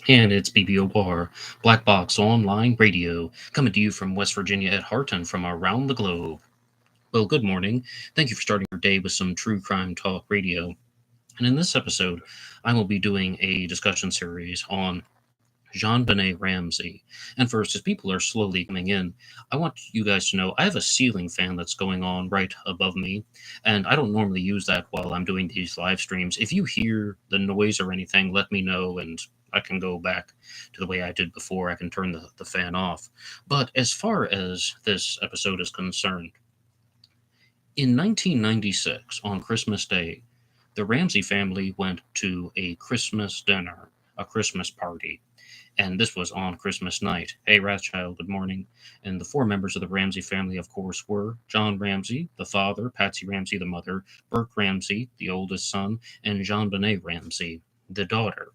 And it's BBOR, Black Box Online Radio, coming to you from West Virginia at heart and from around the globe. Well, good morning. Thank you for starting your day with some true crime talk radio. And in this episode, I will be doing a discussion series on JonBenet Ramsey. And first, as people are slowly coming in, I want you guys to know I have a ceiling fan that's going on right above me, and I don't normally use that while I'm doing these live streams. If you hear the noise or anything, let me know, and I can go back to the way I did before. I can turn the fan off. But as far as this episode is concerned, in 1996, on Christmas Day, the Ramsey family went to a Christmas dinner, a Christmas party, and this was on Christmas night. Hey, Rothschild, good morning. And the four members of the Ramsey family, of course, were John Ramsey, the father, Patsy Ramsey, the mother, Burke Ramsey, the oldest son, and JonBenet Ramsey, the daughter.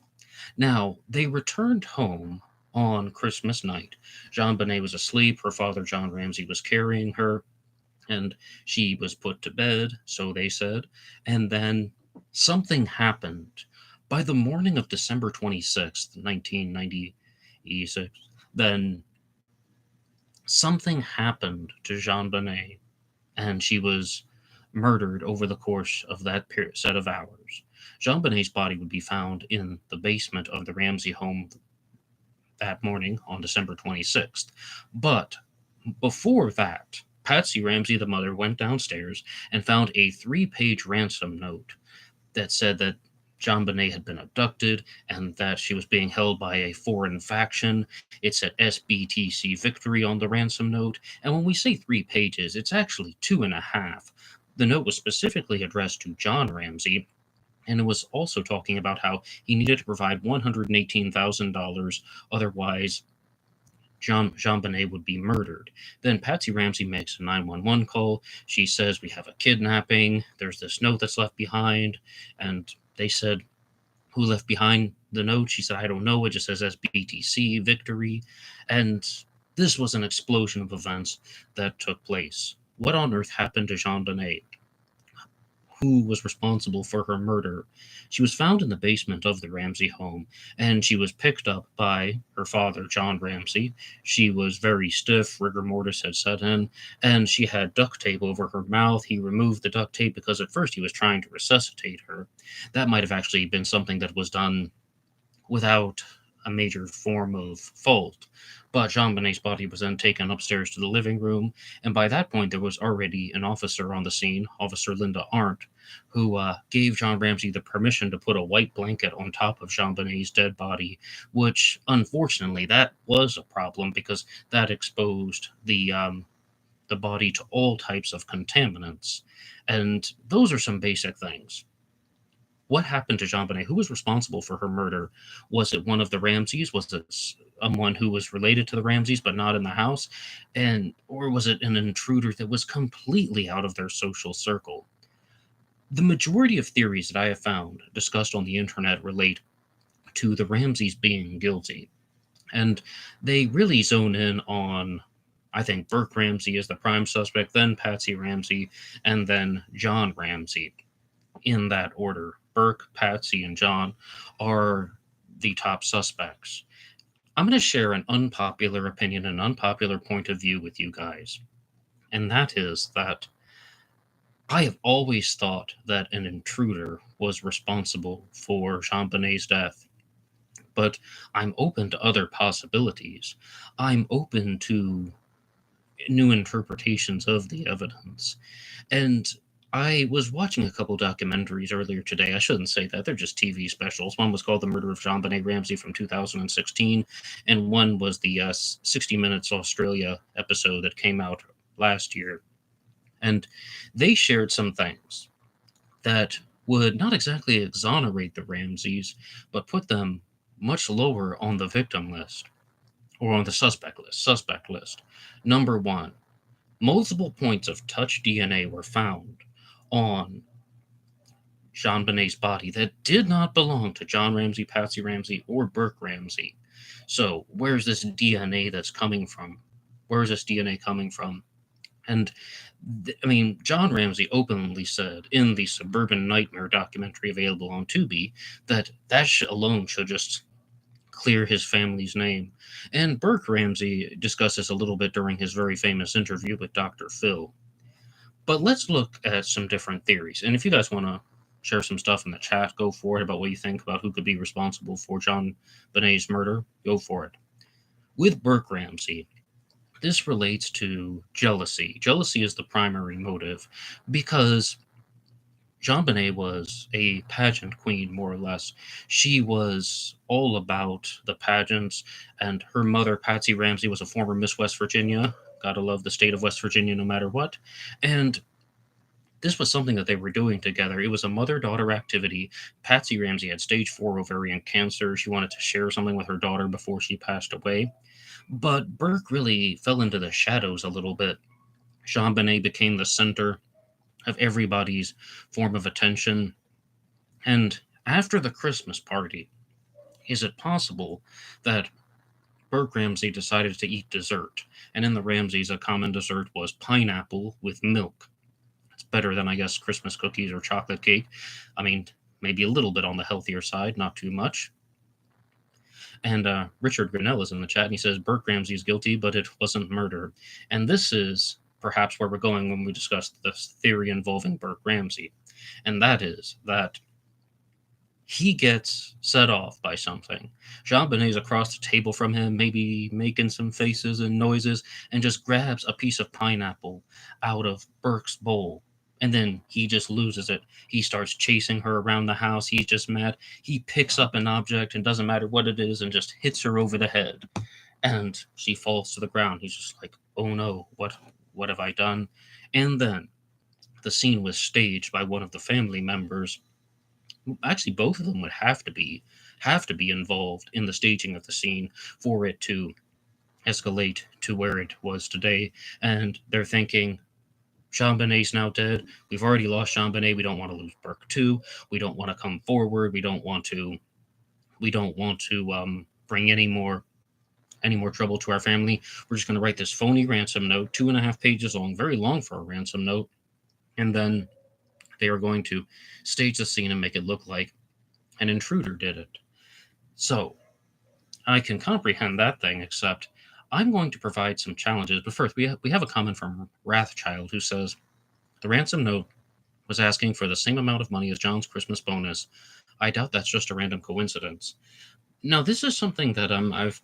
Now, they returned home on Christmas night. JonBenet was asleep. Her father, John Ramsey, was carrying her, and she was put to bed, so they said. And then something happened. By the morning of December 26th, 1996, then something happened to JonBenet, and she was murdered over the course of that set of hours. JonBenet's body would be found in the basement of the Ramsey home that morning on December 26th. But before that, Patsy Ramsey, the mother, went downstairs and found a 3-page ransom note that said that JonBenet had been abducted and that she was being held by a foreign faction. It said SBTC Victory on the ransom note. And when we say 3 pages, it's actually 2.5. The note was specifically addressed to John Ramsey, and it was also talking about how he needed to provide $118,000, otherwise JonBenet would be murdered. Then Patsy Ramsey makes a 911 call. She says, "We have a kidnapping. There's this note that's left behind." And they said, "Who left behind the note?" She said, "I don't know. It just says SBTC Victory." And this was an explosion of events that took place. What on earth happened to JonBenet? Who was responsible for her murder? She was found in the basement of the Ramsey home, and she was picked up by her father, John Ramsey. She was very stiff, rigor mortis had set in, and she had duct tape over her mouth. He removed the duct tape because at first he was trying to resuscitate her. That might have actually been something that was done without a major form of fault. But JonBenet's body was then taken upstairs to the living room, and by that point there was already an officer on the scene, Officer Linda Arndt, who gave John Ramsey the permission to put a white blanket on top of JonBenet's dead body, which unfortunately that was a problem because that exposed the body to all types of contaminants, and those are some basic things. What happened to JonBenet? Who was responsible for her murder? Was it one of the Ramseys? Was it someone who was related to the Ramseys but not in the house? Or was it an intruder that was completely out of their social circle? The majority of theories that I have found discussed on the internet relate to the Ramseys being guilty. And they really zone in on, I think, Burke Ramsey as the prime suspect, then Patsy Ramsey, and then John Ramsey, in that order. Burke, Patsy, and John are the top suspects. I'm going to share an unpopular opinion, an unpopular point of view with you guys. And that is that I have always thought that an intruder was responsible for JonBenet's death. But I'm open to other possibilities. I'm open to new interpretations of the evidence. And I was watching a couple documentaries earlier today. I shouldn't say that. They're just TV specials. One was called The Murder of JonBenet Ramsey from 2016, and one was the 60 Minutes Australia episode that came out last year. And they shared some things that would not exactly exonerate the Ramseys, but put them much lower on the victim list, or on the suspect list. Number one, multiple points of touch DNA were found on JonBenet's body that did not belong to John Ramsey, Patsy Ramsey, or Burke Ramsey. So where's this DNA that's coming from? Where is this DNA coming from? And John Ramsey openly said in the Suburban Nightmare documentary available on Tubi that alone should just clear his family's name. And Burke Ramsey discussed this a little bit during his very famous interview with Dr. Phil. But let's look at some different theories. And if you guys want to share some stuff in the chat, go for it about what you think about who could be responsible for JonBenet's murder. Go for it. With Burke Ramsey, this relates to jealousy. Jealousy is the primary motive because JonBenet was a pageant queen, more or less. She was all about the pageants, and her mother, Patsy Ramsey, was a former Miss West Virginia. Gotta love the state of West Virginia no matter what. And this was something that they were doing together. It was a mother-daughter activity. Patsy Ramsey had stage 4 ovarian cancer. She wanted to share something with her daughter before she passed away. But Burke really fell into the shadows a little bit. JonBenet became the center of everybody's form of attention. And after the Christmas party, is it possible that Burke Ramsey decided to eat dessert? And in the Ramseys, a common dessert was pineapple with milk. It's better than, I guess, Christmas cookies or chocolate cake. I mean, maybe a little bit on the healthier side, not too much. And Richard Grinnell is in the chat, and he says Burke Ramsey is guilty, but it wasn't murder. And this is perhaps where we're going when we discuss this theory involving Burke Ramsey. And that is that he gets set off by something. JonBenet's across the table from him, maybe making some faces and noises, and just grabs a piece of pineapple out of Burke's bowl. And then he just loses it. He starts chasing her around the house. He's just mad. He picks up an object, and doesn't matter what it is, and just hits her over the head. And she falls to the ground. He's just like, oh no, what have I done? And then the scene was staged by one of the family members. Actually, both of them would have to be involved in the staging of the scene for it to escalate to where it was today. And they're thinking, JonBenet's now dead. We've already lost JonBenet. We don't want to lose Burke too. We don't want to come forward. We don't want to bring any more trouble to our family. We're just going to write this phony ransom note, 2.5 pages long, very long for a ransom note, and then they are going to stage the scene and make it look like an intruder did it. So I can comprehend that thing, except I'm going to provide some challenges. But first, we have a comment from Wrathchild who says, the ransom note was asking for the same amount of money as John's Christmas bonus. I doubt that's just a random coincidence. Now, this is something that I've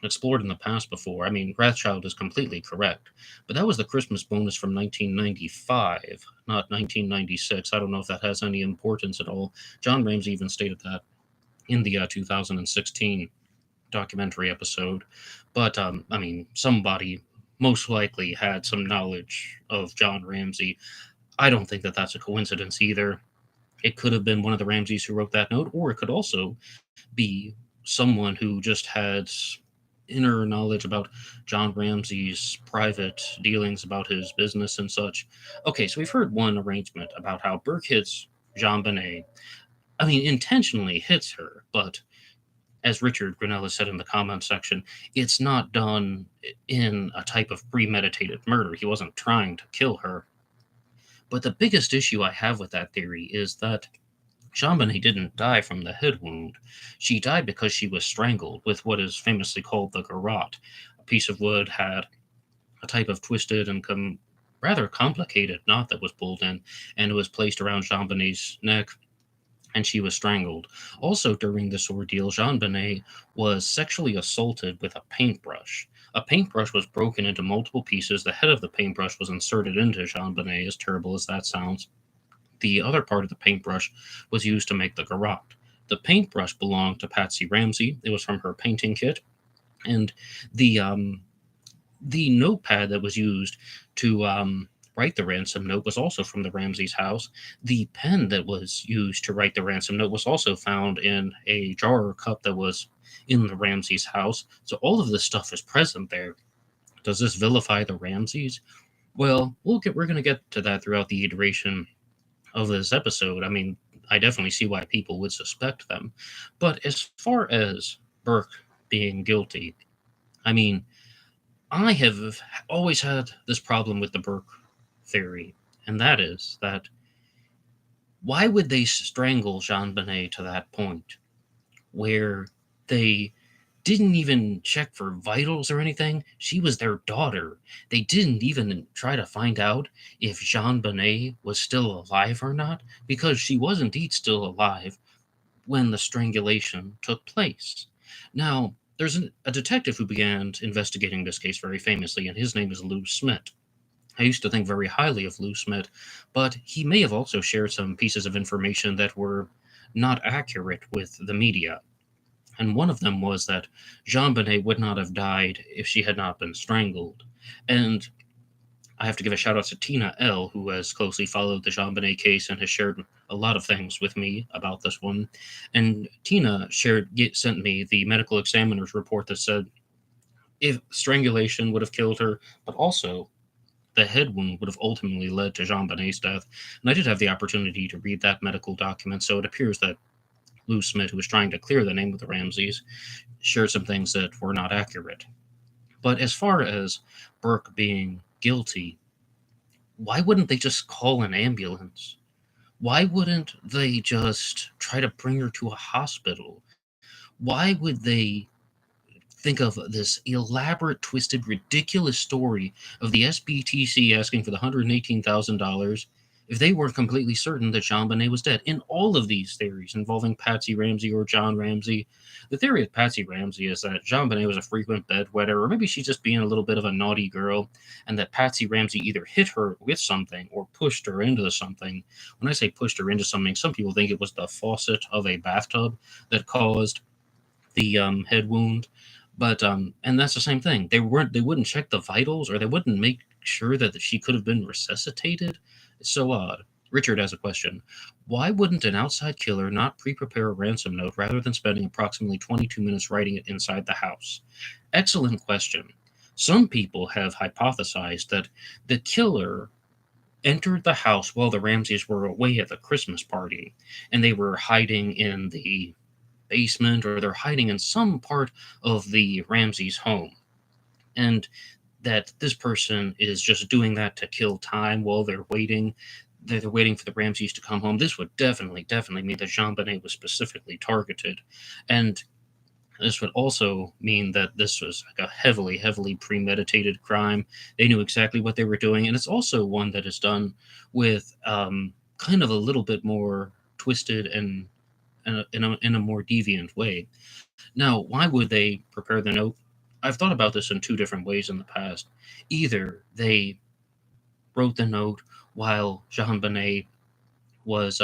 explored in the past before. I mean, Wrathchild is completely correct, but that was the Christmas bonus from 1995, not 1996. I don't know if that has any importance at all. John Ramsey even stated that in the 2016 documentary episode. But, I mean, somebody most likely had some knowledge of John Ramsey. I don't think that that's a coincidence either. It could have been one of the Ramseys who wrote that note, or it could also be someone who just had inner knowledge about John Ramsey's private dealings about his business and such. Okay, so we've heard one arrangement about how Burke hits JonBenet. I mean, intentionally hits her, but as Richard Grinnell has said in the comments section, it's not done in a type of premeditated murder. He wasn't trying to kill her. But the biggest issue I have with that theory is that JonBenet didn't die from the head wound. She died because she was strangled with what is famously called the garrote. A piece of wood had a type of twisted and rather complicated knot that was pulled in, and it was placed around JonBenet's neck, and she was strangled. Also, during this ordeal, JonBenet was sexually assaulted with a paintbrush. A paintbrush was broken into multiple pieces. The head of the paintbrush was inserted into JonBenet, as terrible as that sounds. The other part of the paintbrush was used to make the garrote. The paintbrush belonged to Patsy Ramsey. It was from her painting kit. And the notepad that was used to write the ransom note was also from the Ramsey's house. The pen that was used to write the ransom note was also found in a jar or cup that was in the Ramsey's house. So all of this stuff is present there. Does this vilify the Ramseys? Well, we're going to get to that throughout the iteration of this episode. I mean, I definitely see why people would suspect them. But as far as Burke being guilty, I mean, I have always had this problem with the Burke theory, and that is that why would they strangle JonBenet to that point where they didn't even check for vitals or anything. She was their daughter. They didn't even try to find out if JonBenet was still alive or not, because she was indeed still alive when the strangulation took place. Now, there's a detective who began investigating this case very famously, and his name is Lou Smith. I used to think very highly of Lou Smith, but he may have also shared some pieces of information that were not accurate with the media. And one of them was that JonBenet would not have died if she had not been strangled. And I have to give a shout out to Tina L, who has closely followed the JonBenet case and has shared a lot of things with me about this one. And Tina sent me the medical examiner's report that said if strangulation would have killed her, but also the head wound would have ultimately led to JonBenet's death. And I did have the opportunity to read that medical document, so it appears that Lou Smith, who was trying to clear the name of the Ramseys, shared some things that were not accurate. But as far as Burke being guilty, why wouldn't they just call an ambulance? Why wouldn't they just try to bring her to a hospital? Why would they think of this elaborate, twisted, ridiculous story of the SBTC asking for the $118,000 if they were completely certain that JonBenet was dead? In all of these theories involving Patsy Ramsey or John Ramsey, the theory of Patsy Ramsey is that JonBenet was a frequent bedwetter, or maybe she's just being a little bit of a naughty girl, and that Patsy Ramsey either hit her with something or pushed her into something. When I say pushed her into something, some people think it was the faucet of a bathtub that caused the head wound. But and that's the same thing. They wouldn't check the vitals, or they wouldn't make sure that she could have been resuscitated. It's so odd. Richard has a question. Why wouldn't an outside killer not pre-prepare a ransom note rather than spending approximately 22 minutes writing it inside the house? Excellent question. Some people have hypothesized that the killer entered the house while the Ramseys were away at the Christmas party, and they were hiding in the basement, or they're hiding in some part of the Ramsey's home. And that this person is just doing that to kill time while they're waiting. They're waiting for the Ramseys to come home. This would definitely mean that JonBenet was specifically targeted. And this would also mean that this was like a heavily premeditated crime. They knew exactly what they were doing. And it's also one that is done with kind of a little bit more twisted and in a more deviant way. Now, why would they prepare the note? I've thought about this in two different ways in the past. Either they wrote the note while JonBenet was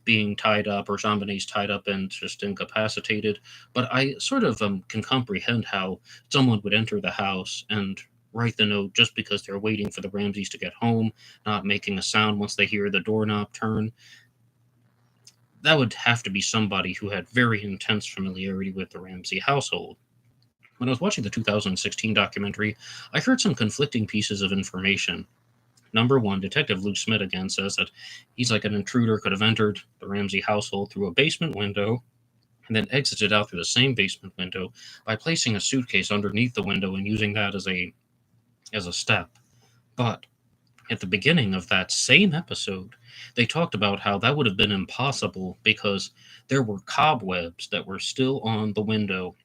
being tied up, or JonBenet's tied up and just incapacitated. But I sort of can comprehend how someone would enter the house and write the note just because they're waiting for the Ramseys to get home, not making a sound once they hear the doorknob turn. That would have to be somebody who had very intense familiarity with the Ramsey household. When I was watching the 2016 documentary, I heard some conflicting pieces of information. Number one, Detective Luke Smith again says that he's like an intruder could have entered the Ramsey household through a basement window and then exited out through the same basement window by placing a suitcase underneath the window and using that as a step. But at the beginning of that same episode, they talked about how that would have been impossible because there were cobwebs that were still on the window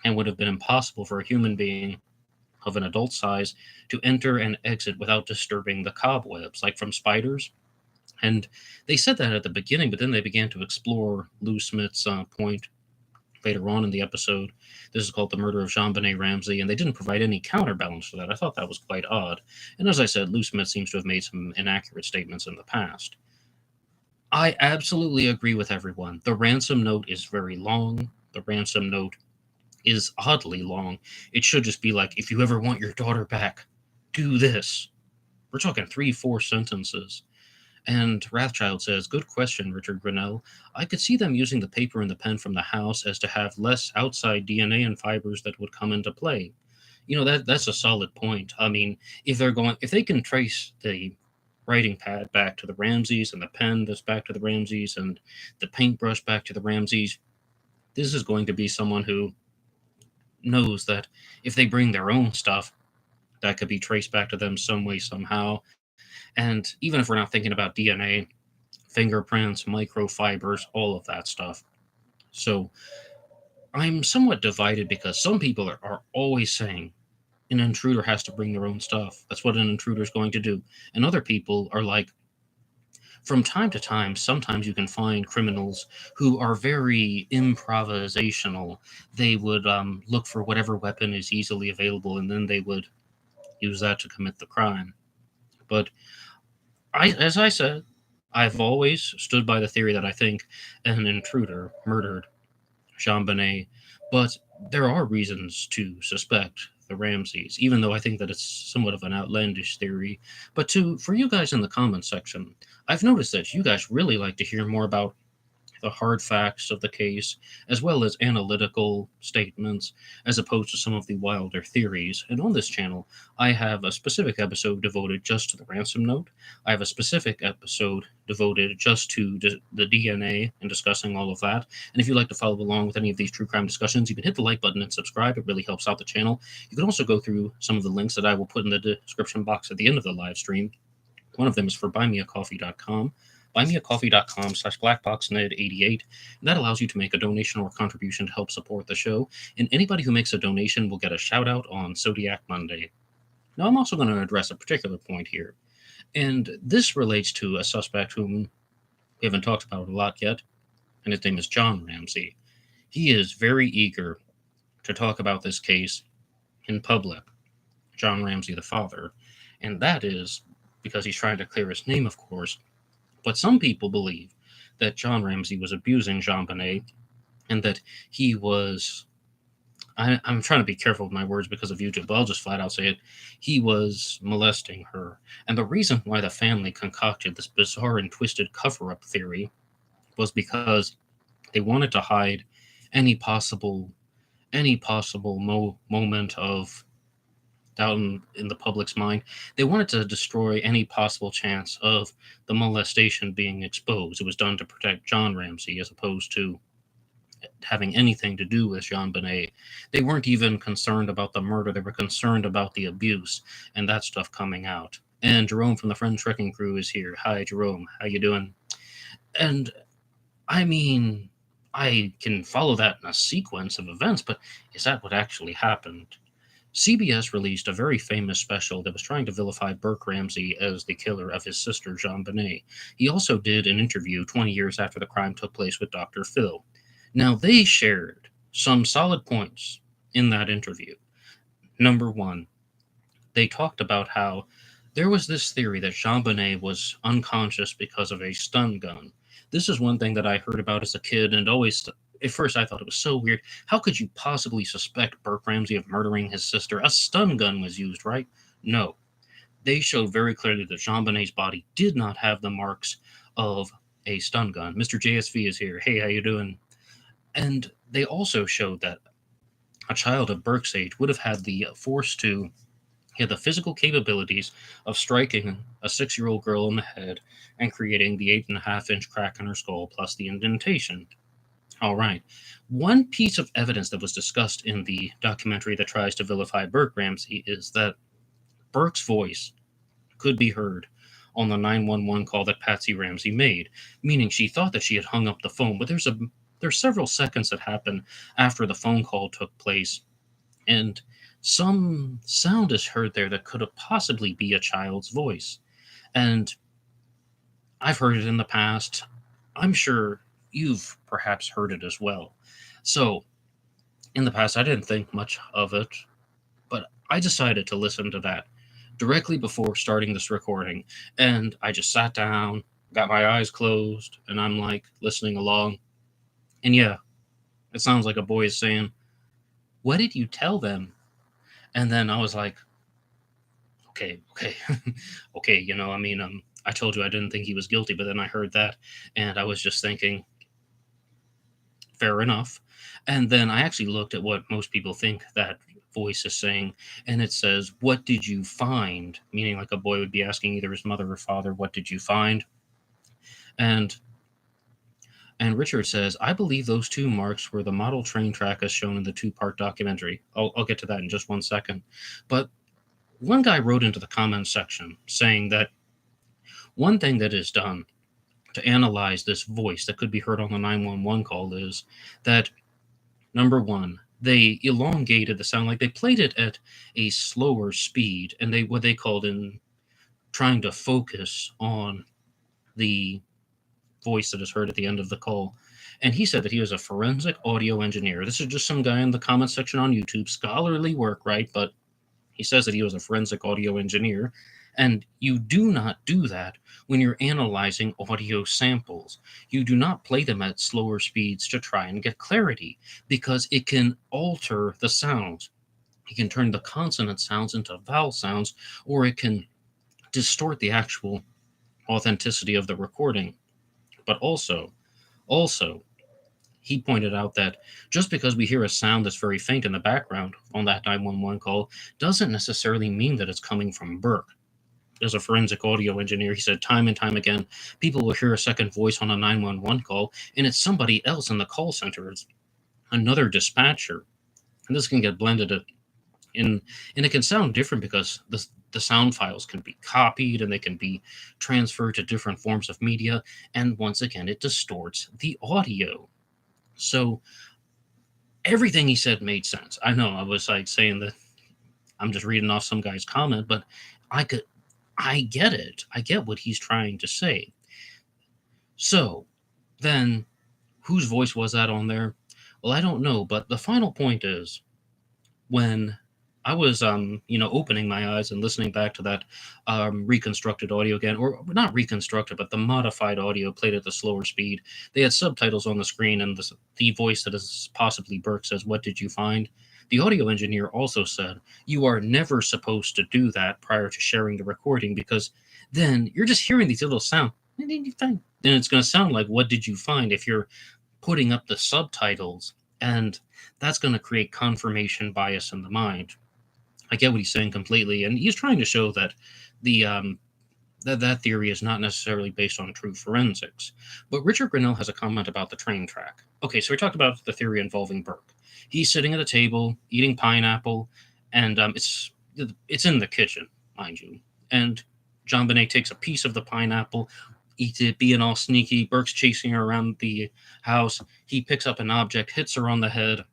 and would have been impossible for a human being of an adult size to enter and exit without disturbing the cobwebs, like from spiders. And they said that at the beginning, but then they began to explore Lou Smith's point later on in the episode. This is called The Murder of JonBenet Ramsey, and they didn't provide any counterbalance to that. I thought that was quite odd. And as I said, Lou Smith seems to have made some inaccurate statements in the past. I absolutely agree with everyone. The ransom note is very long. The ransom note is oddly long. It should just be like, if you ever want your daughter back, do this. We're talking 3-4 sentences. And Wrathchild says, good question, Richard Grinnell. I could see them using the paper and the pen from the house as to have less outside DNA and fibers that would come into play. That's a solid point. I mean, if they can trace the writing pad back to the Ramseys and the pen that's back to the Ramseys and the paintbrush back to the Ramseys, this is going to be someone who knows that if they bring their own stuff, that could be traced back to them some way, somehow. And even if we're not thinking about DNA, fingerprints, microfibers, all of that stuff. So I'm somewhat divided because some people are always saying an intruder has to bring their own stuff. That's what an intruder is going to do. And other people are like, from time to time, sometimes you can find criminals who are very improvisational. They would look for whatever weapon is easily available and then they would use that to commit the crime. But as I said, I've always stood by the theory that I think an intruder murdered JonBenet, but there are reasons to suspect the Ramseys, even though I think that it's somewhat of an outlandish theory. But for you guys in the comments section, I've noticed that you guys really like to hear more about the hard facts of the case, as well as analytical statements, as opposed to some of the wilder theories. And on this channel, I have a specific episode devoted just to the ransom note. I have a specific episode devoted just to the DNA and discussing all of that. And if you'd like to follow along with any of these true crime discussions, you can hit the like button and subscribe. It really helps out the channel. You can also go through some of the links that I will put in the description box at the end of the live stream. One of them is for BuyMeACoffee.com. BuyMeACoffee.com/BlackBoxNed88. That allows you to make a donation or contribution to help support the show. And anybody who makes a donation will get a shout out on Zodiac Monday. Now, I'm also going to address a particular point here. And this relates to a suspect whom we haven't talked about a lot yet. And his name is John Ramsey. He is very eager to talk about this case in public. John Ramsey, the father. And that is because he's trying to clear his name, of course. But some people believe that John Ramsey was abusing JonBenet and that he was. I'm trying to be careful with my words because of YouTube, but I'll just flat out say it. He was molesting her. And the reason why the family concocted this bizarre and twisted cover up theory was because they wanted to hide any possible moment of doubt in the public's mind. They wanted to destroy any possible chance of the molestation being exposed. It was done to protect John Ramsey as opposed to having anything to do with JonBenet. They weren't even concerned about the murder. They were concerned about the abuse and that stuff coming out. And Jerome from the Friend Trekking Crew is here. Hi, Jerome. How you doing? And I mean, I can follow that in a sequence of events, but is that what actually happened? CBS released a very famous special that was trying to vilify Burke Ramsey as the killer of his sister, JonBenet. He also did an interview 20 years after the crime took place with Dr. Phil. Now, they shared some solid points in that interview. Number one, they talked about how there was this theory that JonBenet was unconscious because of a stun gun. This is one thing that I heard about as a kid and always at first I thought it was so weird. How could you possibly suspect Burke Ramsey of murdering his sister? A stun gun was used, right? No. They showed very clearly that JonBenet's body did not have the marks of a stun gun. Mr. JSV is here. Hey, how you doing? And they also showed that a child of Burke's age would have had the force to he had the physical capabilities of striking a 6-year-old girl in the head and creating the 8.5-inch crack in her skull plus the indentation. All right. One piece of evidence that was discussed in the documentary that tries to vilify Burke Ramsey is that Burke's voice could be heard on the 911 call that Patsy Ramsey made, meaning she thought that she had hung up the phone, but there's several seconds that happen after the phone call took place, and some sound is heard there that could have possibly be a child's voice. And I've heard it in the past. I'm sure you've perhaps heard it as well. So, in the past, I didn't think much of it, but I decided to listen to that directly before starting this recording. And I just sat down, got my eyes closed, and I'm like listening along. And yeah, it sounds like a boy is saying, "What did you tell them?" And then I was like, okay, okay, I told you I didn't think he was guilty, but then I heard that, and I was just thinking, fair enough. And then I actually looked at what most people think that voice is saying, and it says, "What did you find?" Meaning like a boy would be asking either his mother or father, "What did you find?" And Richard says, "I believe those two marks were the model train track as shown in the 2-part documentary." I'll get to that in just one second. But one guy wrote into the comments section saying that one thing that is done to analyze this voice that could be heard on the 911 call is that Number one, they elongated the sound, like they played it at a slower speed, and they what they called in trying to focus on the voice that is heard at the end of the call. And he said that he was a forensic audio engineer. This is just some guy in the comment section on YouTube, scholarly work, right? But he says that he was a forensic audio engineer. And you do not do that when you're analyzing audio samples. You do not play them at slower speeds to try and get clarity because it can alter the sounds. It can turn the consonant sounds into vowel sounds, or it can distort the actual authenticity of the recording. But also, he pointed out that just because we hear a sound that's very faint in the background on that 911 call doesn't necessarily mean that it's coming from Burke. As a forensic audio engineer, he said time and time again, people will hear a second voice on a 911 call, and it's somebody else in the call center. It's another dispatcher. And this can get blended in, and it can sound different because the sound files can be copied and they can be transferred to different forms of media. And once again, it distorts the audio. So everything he said made sense. I know I was like saying that I'm just reading off some guy's comment, but I get it. I get what he's trying to say. So then whose voice was that on there? Well, I don't know, but the final point is when I was opening my eyes and listening back to that reconstructed audio again, or not reconstructed, but the modified audio played at the slower speed. They had subtitles on the screen, and the voice that is possibly Burke says, "What did you find?" The audio engineer also said, "You are never supposed to do that prior to sharing the recording because then you're just hearing these little sounds. Then it's going to sound like, 'What did you find?' if you're putting up the subtitles, and that's going to create confirmation bias in the mind." I get what he's saying completely, and he's trying to show that the that theory is not necessarily based on true forensics. But Richard Grinnell has a comment about the train track. Okay, so we talked about the theory involving Burke. He's sitting at a table eating pineapple, and it's in the kitchen, mind you. And JonBenet takes a piece of the pineapple, eats it, being all sneaky. Burke's chasing her around the house. He picks up an object, hits her on the head.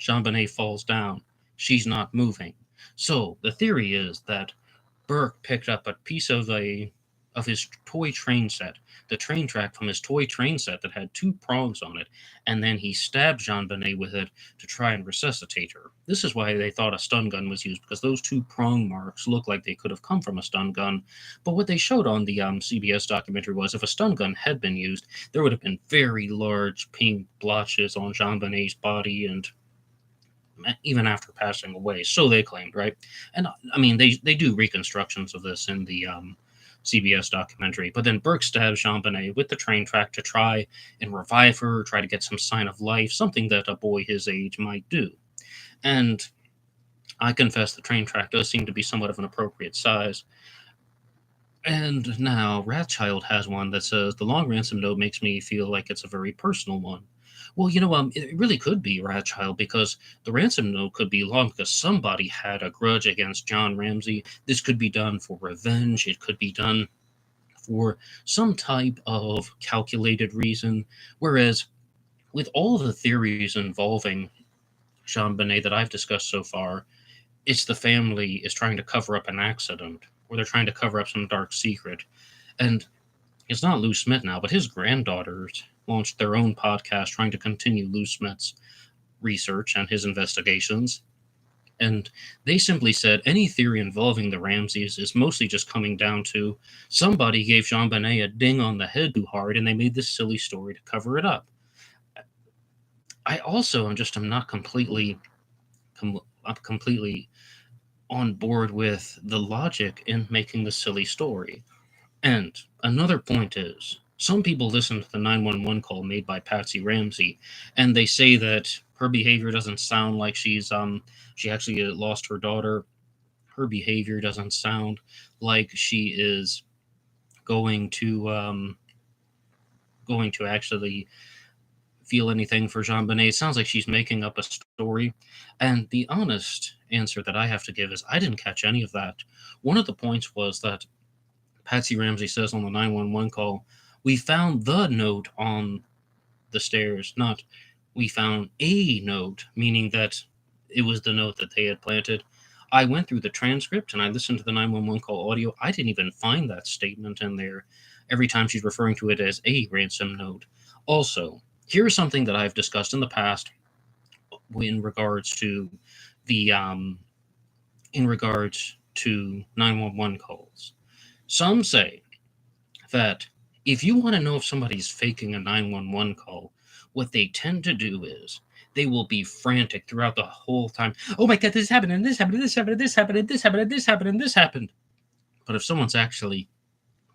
JonBenet falls down. She's not moving. So the theory is that Burke picked up a piece of his toy train set, the train track from his toy train set that had two prongs on it, and then he stabbed JonBenet with it to try and resuscitate her. This is why they thought a stun gun was used, because those two prong marks look like they could have come from a stun gun. But what they showed on the CBS documentary was if a stun gun had been used, there would have been very large pink blotches on JonBenet's body, and even after passing away, so they claimed, right? And I mean, they do reconstructions of this in the CBS documentary. But then Burke stabs JonBenet with the train track to try and revive her, try to get some sign of life, something that a boy his age might do. And I confess the train track does seem to be somewhat of an appropriate size. And now Wrathchild has one that says the long ransom note makes me feel like it's a very personal one. Well, it really could be Wrathchild, because the ransom note could be long because somebody had a grudge against John Ramsey. This could be done for revenge. It could be done for some type of calculated reason. Whereas with all the theories involving JonBenet that I've discussed so far, it's the family is trying to cover up an accident, or they're trying to cover up some dark secret. And it's not Lou Smith now, but his granddaughters launched their own podcast trying to continue Lou Smith's research and his investigations. And they simply said any theory involving the Ramseys is mostly just coming down to somebody gave JonBenet a ding on the head too hard, and they made this silly story to cover it up. I also am not completely on board with the logic in making the silly story. And another point is, some people listen to the 911 call made by Patsy Ramsey, and they say that her behavior doesn't sound like she actually lost her daughter. Her behavior doesn't sound like she is going to actually feel anything for JonBenet. It sounds like she's making up a story. And the honest answer that I have to give is I didn't catch any of that. One of the points was that Patsy Ramsey says on the 911 call, "We found the note on the stairs, not we found a note, meaning that it was the note that they had planted. I went through the transcript and I listened to the 911 call audio. I didn't even find that statement in there. Every time she's referring to it as a ransom note. Also, here's something that I've discussed in the past in regards to the in regards to 911 calls. Some say that if you want to know if somebody's faking a 911 call, what they tend to do is they will be frantic throughout the whole time. Oh my God, this happened, and this happened, and this happened, and this happened, and this happened, and this happened, and this happened. But if someone's actually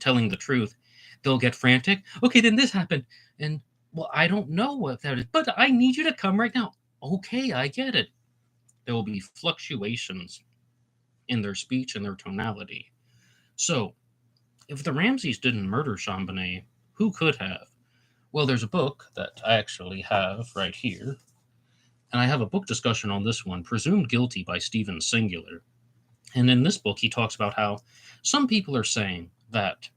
telling the truth, they'll get frantic. Okay, then this happened. And, well, I don't know what that is, but I need you to come right now. Okay, I get it. There will be fluctuations in their speech and their tonality. So, if the Ramseys didn't murder JonBenet, who could have? Well, there's a book that I actually have right here, and I have a book discussion on this one, Presumed Guilty by Stephen Singular. And in this book, he talks about how some people are saying that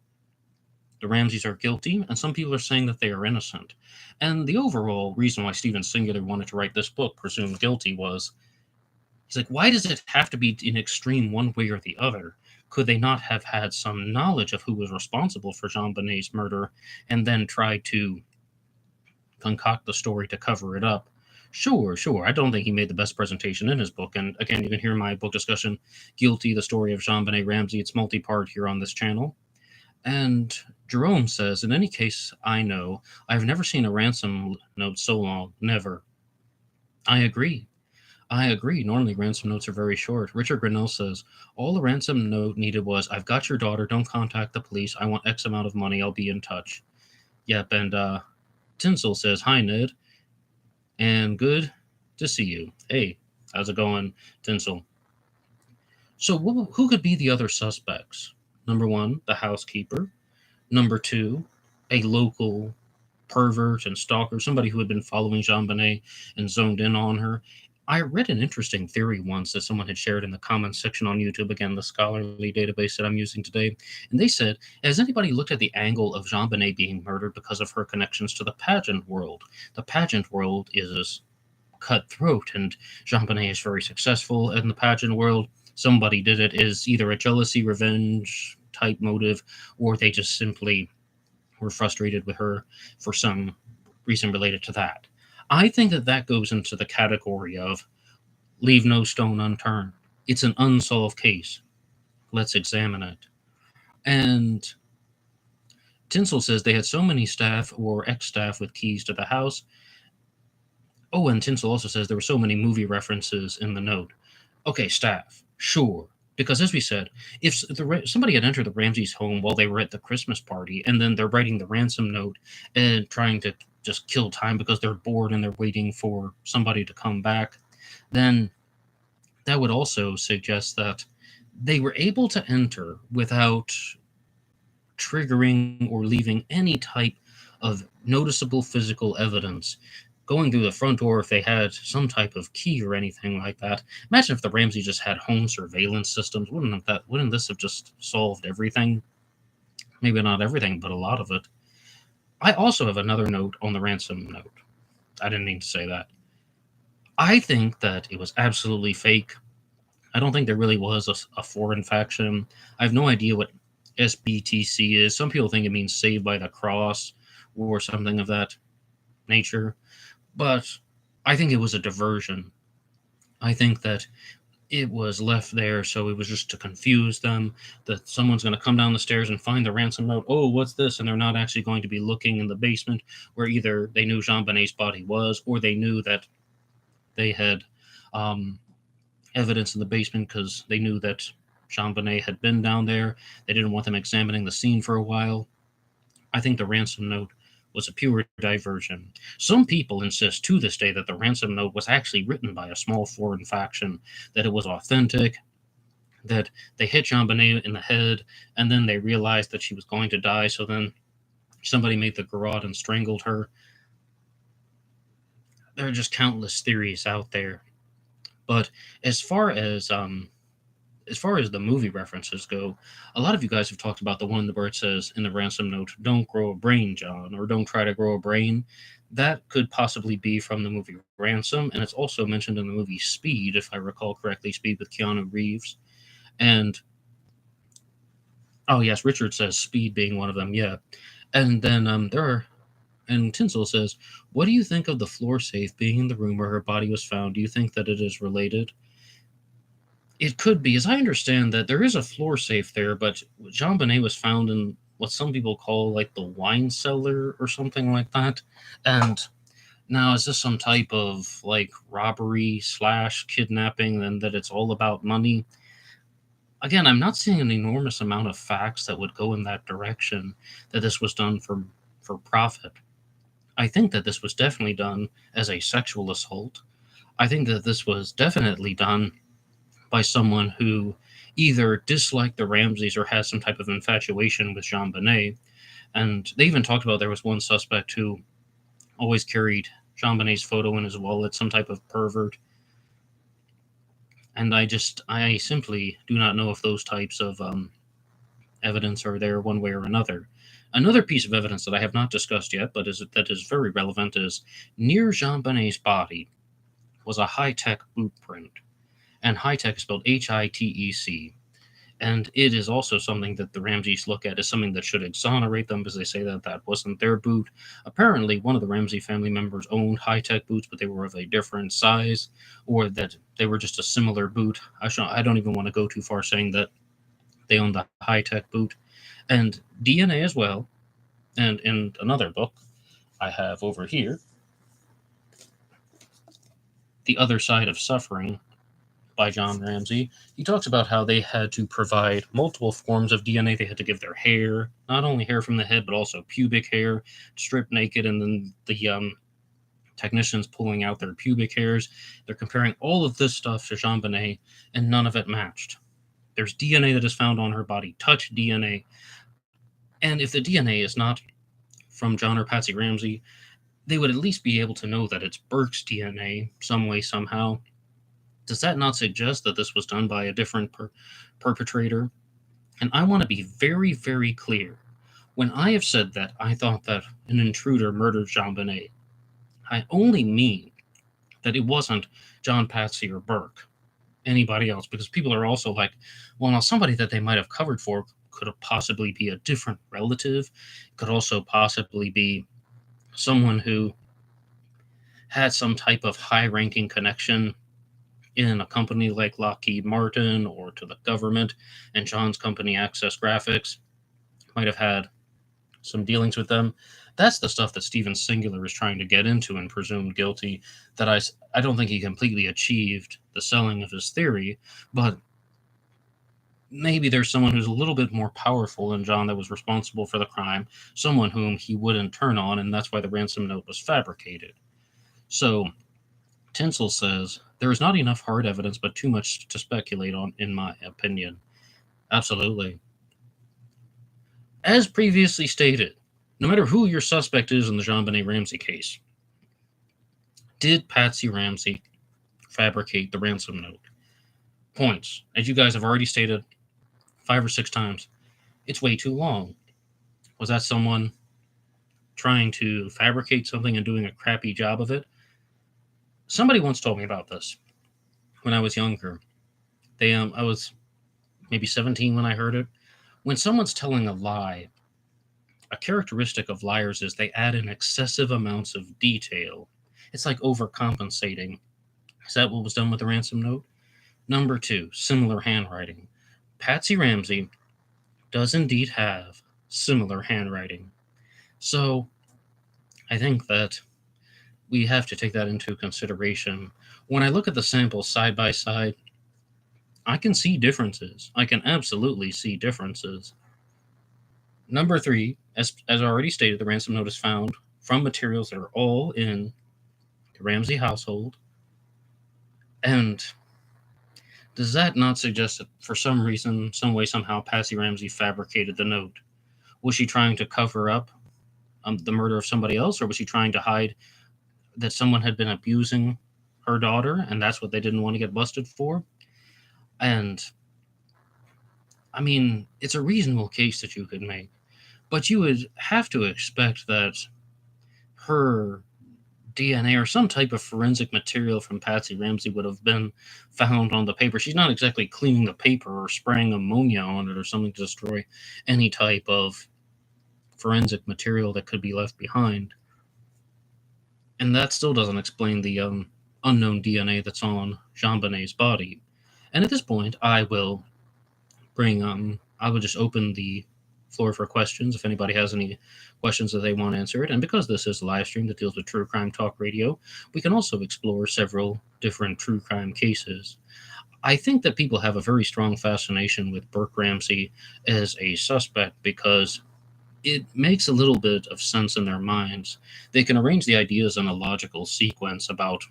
the Ramseys are guilty, and some people are saying that they are innocent. And the overall reason why Stephen Singular wanted to write this book, Presumed Guilty, was he's like, why does it have to be in extreme one way or the other? Could they not have had some knowledge of who was responsible for JonBenet's murder and then try to concoct the story to cover it up? Sure. I don't think he made the best presentation in his book. And again, you can hear my book discussion, Guilty, the Story of JonBenet Ramsey. It's multi-part here on this channel. And Jerome says, in any case, I know, I've never seen a ransom note so long. Never. I agree. Normally, ransom notes are very short. Richard Grinnell says, all the ransom note needed was, I've got your daughter, don't contact the police, I want X amount of money, I'll be in touch. Yep, and Tinsel says, hi, Ned, and good to see you. Hey, how's it going, Tinsel? So who could be the other suspects? Number one, the housekeeper. Number two, a local pervert and stalker, somebody who had been following JonBenet and zoned in on her. I read an interesting theory once that someone had shared in the comments section on YouTube, again, the scholarly database that I'm using today. And they said, has anybody looked at the angle of JonBenet being murdered because of her connections to the pageant world? The pageant world is cutthroat, and JonBenet is very successful in the pageant world. Somebody did it is either a jealousy, revenge type motive, or they just simply were frustrated with her for some reason related to that. I think that goes into the category of leave no stone unturned. It's an unsolved case. Let's examine it. And Tinsel says they had so many staff or ex-staff with keys to the house. Oh, and Tinsel also says there were so many movie references in the note. Okay, staff, sure. Because as we said, if somebody had entered the Ramseys' home while they were at the Christmas party, and then they're writing the ransom note and trying to just kill time because they're bored and they're waiting for somebody to come back, then that would also suggest that they were able to enter without triggering or leaving any type of noticeable physical evidence. Going through the front door, if they had some type of key or anything like that. Imagine if the Ramsey just had home surveillance systems. Wouldn't this have just solved everything? Maybe not everything, but a lot of it. I also have another note on the ransom note. I didn't mean to say that. I think that it was absolutely fake. I don't think there really was a foreign faction. I have no idea what SBTC is. Some people think it means Saved by the Cross or something of that nature. But I think it was a diversion. I think that it was left there so it was just to confuse them, that someone's going to come down the stairs and find the ransom note. Oh, what's this? And they're not actually going to be looking in the basement where either they knew JonBenet's body was, or they knew that they had evidence in the basement because they knew that JonBenet had been down there. They didn't want them examining the scene for a while. I think the ransom note was a pure diversion. Some people insist to this day that the ransom note was actually written by a small foreign faction, that it was authentic, that they hit JonBenet in the head, and then they realized that she was going to die, so then somebody made the garrote and strangled her. There are just countless theories out there. But as far as as far as the movie references go, a lot of you guys have talked about the one where it says in the ransom note, "Don't grow a brain, John," or "Don't try to grow a brain." That could possibly be from the movie Ransom, and it's also mentioned in the movie Speed, if I recall correctly, Speed with Keanu Reeves. And oh yes, Richard says Speed being one of them. Yeah, and then there are. And Tinsel says, "What do you think of the floor safe being in the room where her body was found? Do you think that it is related?" It could be. As I understand that there is a floor safe there, but JonBenet was found in what some people call like the wine cellar or something like that. And now, is this some type of like robbery slash kidnapping and that it's all about money? Again, I'm not seeing an enormous amount of facts that would go in that direction that this was done for profit. I think that this was definitely done as a sexual assault. I think that this was definitely done by someone who either disliked the Ramseys or has some type of infatuation with JonBenet. And they even talked about there was one suspect who always carried JonBenet's photo in his wallet, some type of pervert. And I simply do not know if those types of evidence are there one way or another. Another piece of evidence that I have not discussed yet, but that is very relevant, is near JonBenet's body was a high-tech boot print. And high-tech is spelled HITEC. And it is also something that the Ramseys look at as something that should exonerate them, because they say that that wasn't their boot. Apparently, one of the Ramsey family members owned high-tech boots, but they were of a different size, or that they were just a similar boot. I don't even want to go too far saying that they owned the high-tech boot. And DNA as well. And in another book I have over here, The Other Side of Suffering, by John Ramsey, he talks about how they had to provide multiple forms of DNA. They had to give their hair, not only hair from the head, but also pubic hair, stripped naked, and then the technicians pulling out their pubic hairs. They're comparing all of this stuff to JonBenet, and none of it matched. There's DNA that is found on her body, touch DNA. And if the DNA is not from John or Patsy Ramsey, they would at least be able to know that it's Burke's DNA some way, somehow. Does that not suggest that this was done by a different perpetrator? And I want to be very, very clear. When I have said that I thought that an intruder murdered JonBenet, I only mean that it wasn't John, Patsy, or Burke, anybody else, because people are also like, well, now somebody that they might have covered for could have possibly be a different relative, could also possibly be someone who had some type of high ranking connection in a company like Lockheed Martin or to the government, and John's company, Access Graphics, might have had some dealings with them. That's the stuff that Steven Singular is trying to get into and presumed guilty, that I don't think he completely achieved the selling of his theory, but maybe there's someone who's a little bit more powerful than John that was responsible for the crime, someone whom he wouldn't turn on, and that's why the ransom note was fabricated. So Tinsel says, there is not enough hard evidence, but too much to speculate on, in my opinion. Absolutely. As previously stated, no matter who your suspect is in the JonBenet Ramsey case, did Patsy Ramsey fabricate the ransom note? Points. As you guys have already stated 5 or 6 times, it's way too long. Was that someone trying to fabricate something and doing a crappy job of it? Somebody once told me about this when I was younger. I was maybe 17 when I heard it. When someone's telling a lie, a characteristic of liars is they add in excessive amounts of detail. It's like overcompensating. Is that what was done with the ransom note? Number 2, similar handwriting. Patsy Ramsey does indeed have similar handwriting. So I think that we have to take that into consideration. When I look at the samples side by side, I can see differences. I can absolutely see differences. Number 3, as already stated, the ransom note is found from materials that are all in the Ramsey household. And does that not suggest that for some reason, some way, somehow, Patsy Ramsey fabricated the note? Was she trying to cover up the murder of somebody else, or was she trying to hide that someone had been abusing her daughter, and that's what they didn't want to get busted for? And I mean, it's a reasonable case that you could make, but you would have to expect that her DNA or some type of forensic material from Patsy Ramsey would have been found on the paper. She's not exactly cleaning the paper or spraying ammonia on it or something to destroy any type of forensic material that could be left behind. And that still doesn't explain the unknown DNA that's on JonBenet's body. And at this point, I will just open the floor for questions if anybody has any questions that they want answered. And because this is a live stream that deals with true crime talk radio, we can also explore several different true crime cases. I think that people have a very strong fascination with Burke Ramsey as a suspect because it makes a little bit of sense in their minds. They can arrange the ideas in a logical sequence about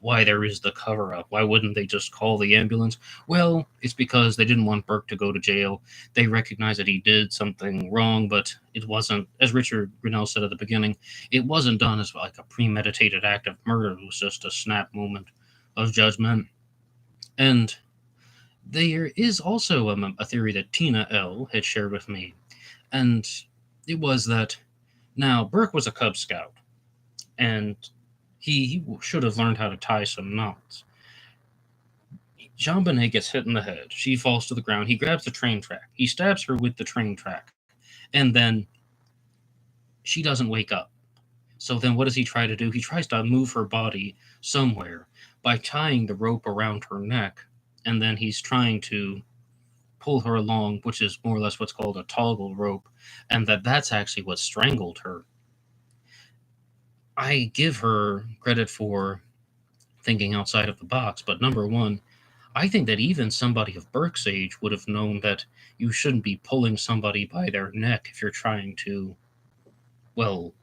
why there is the cover up. Why wouldn't they just call the ambulance? Well, it's because they didn't want Burke to go to jail. They recognize that he did something wrong, but it wasn't, as Richard Grinnell said at the beginning, it wasn't done as like a premeditated act of murder. It was just a snap moment of judgment. And there is also a theory that Tina L. had shared with me, and it was that now Burke was a Cub Scout, and he should have learned how to tie some knots. JonBenet gets hit in the head. She falls to the ground. He grabs the train track. He stabs her with the train track. And then she doesn't wake up. So then what does he try to do? He tries to move her body somewhere by tying the rope around her neck. And then he's trying to pull her along, which is more or less what's called a toggle rope. And that's actually what strangled her. I give her credit for thinking outside of the box, but number one, I think that even somebody of Burke's age would have known that you shouldn't be pulling somebody by their neck if you're trying to, well,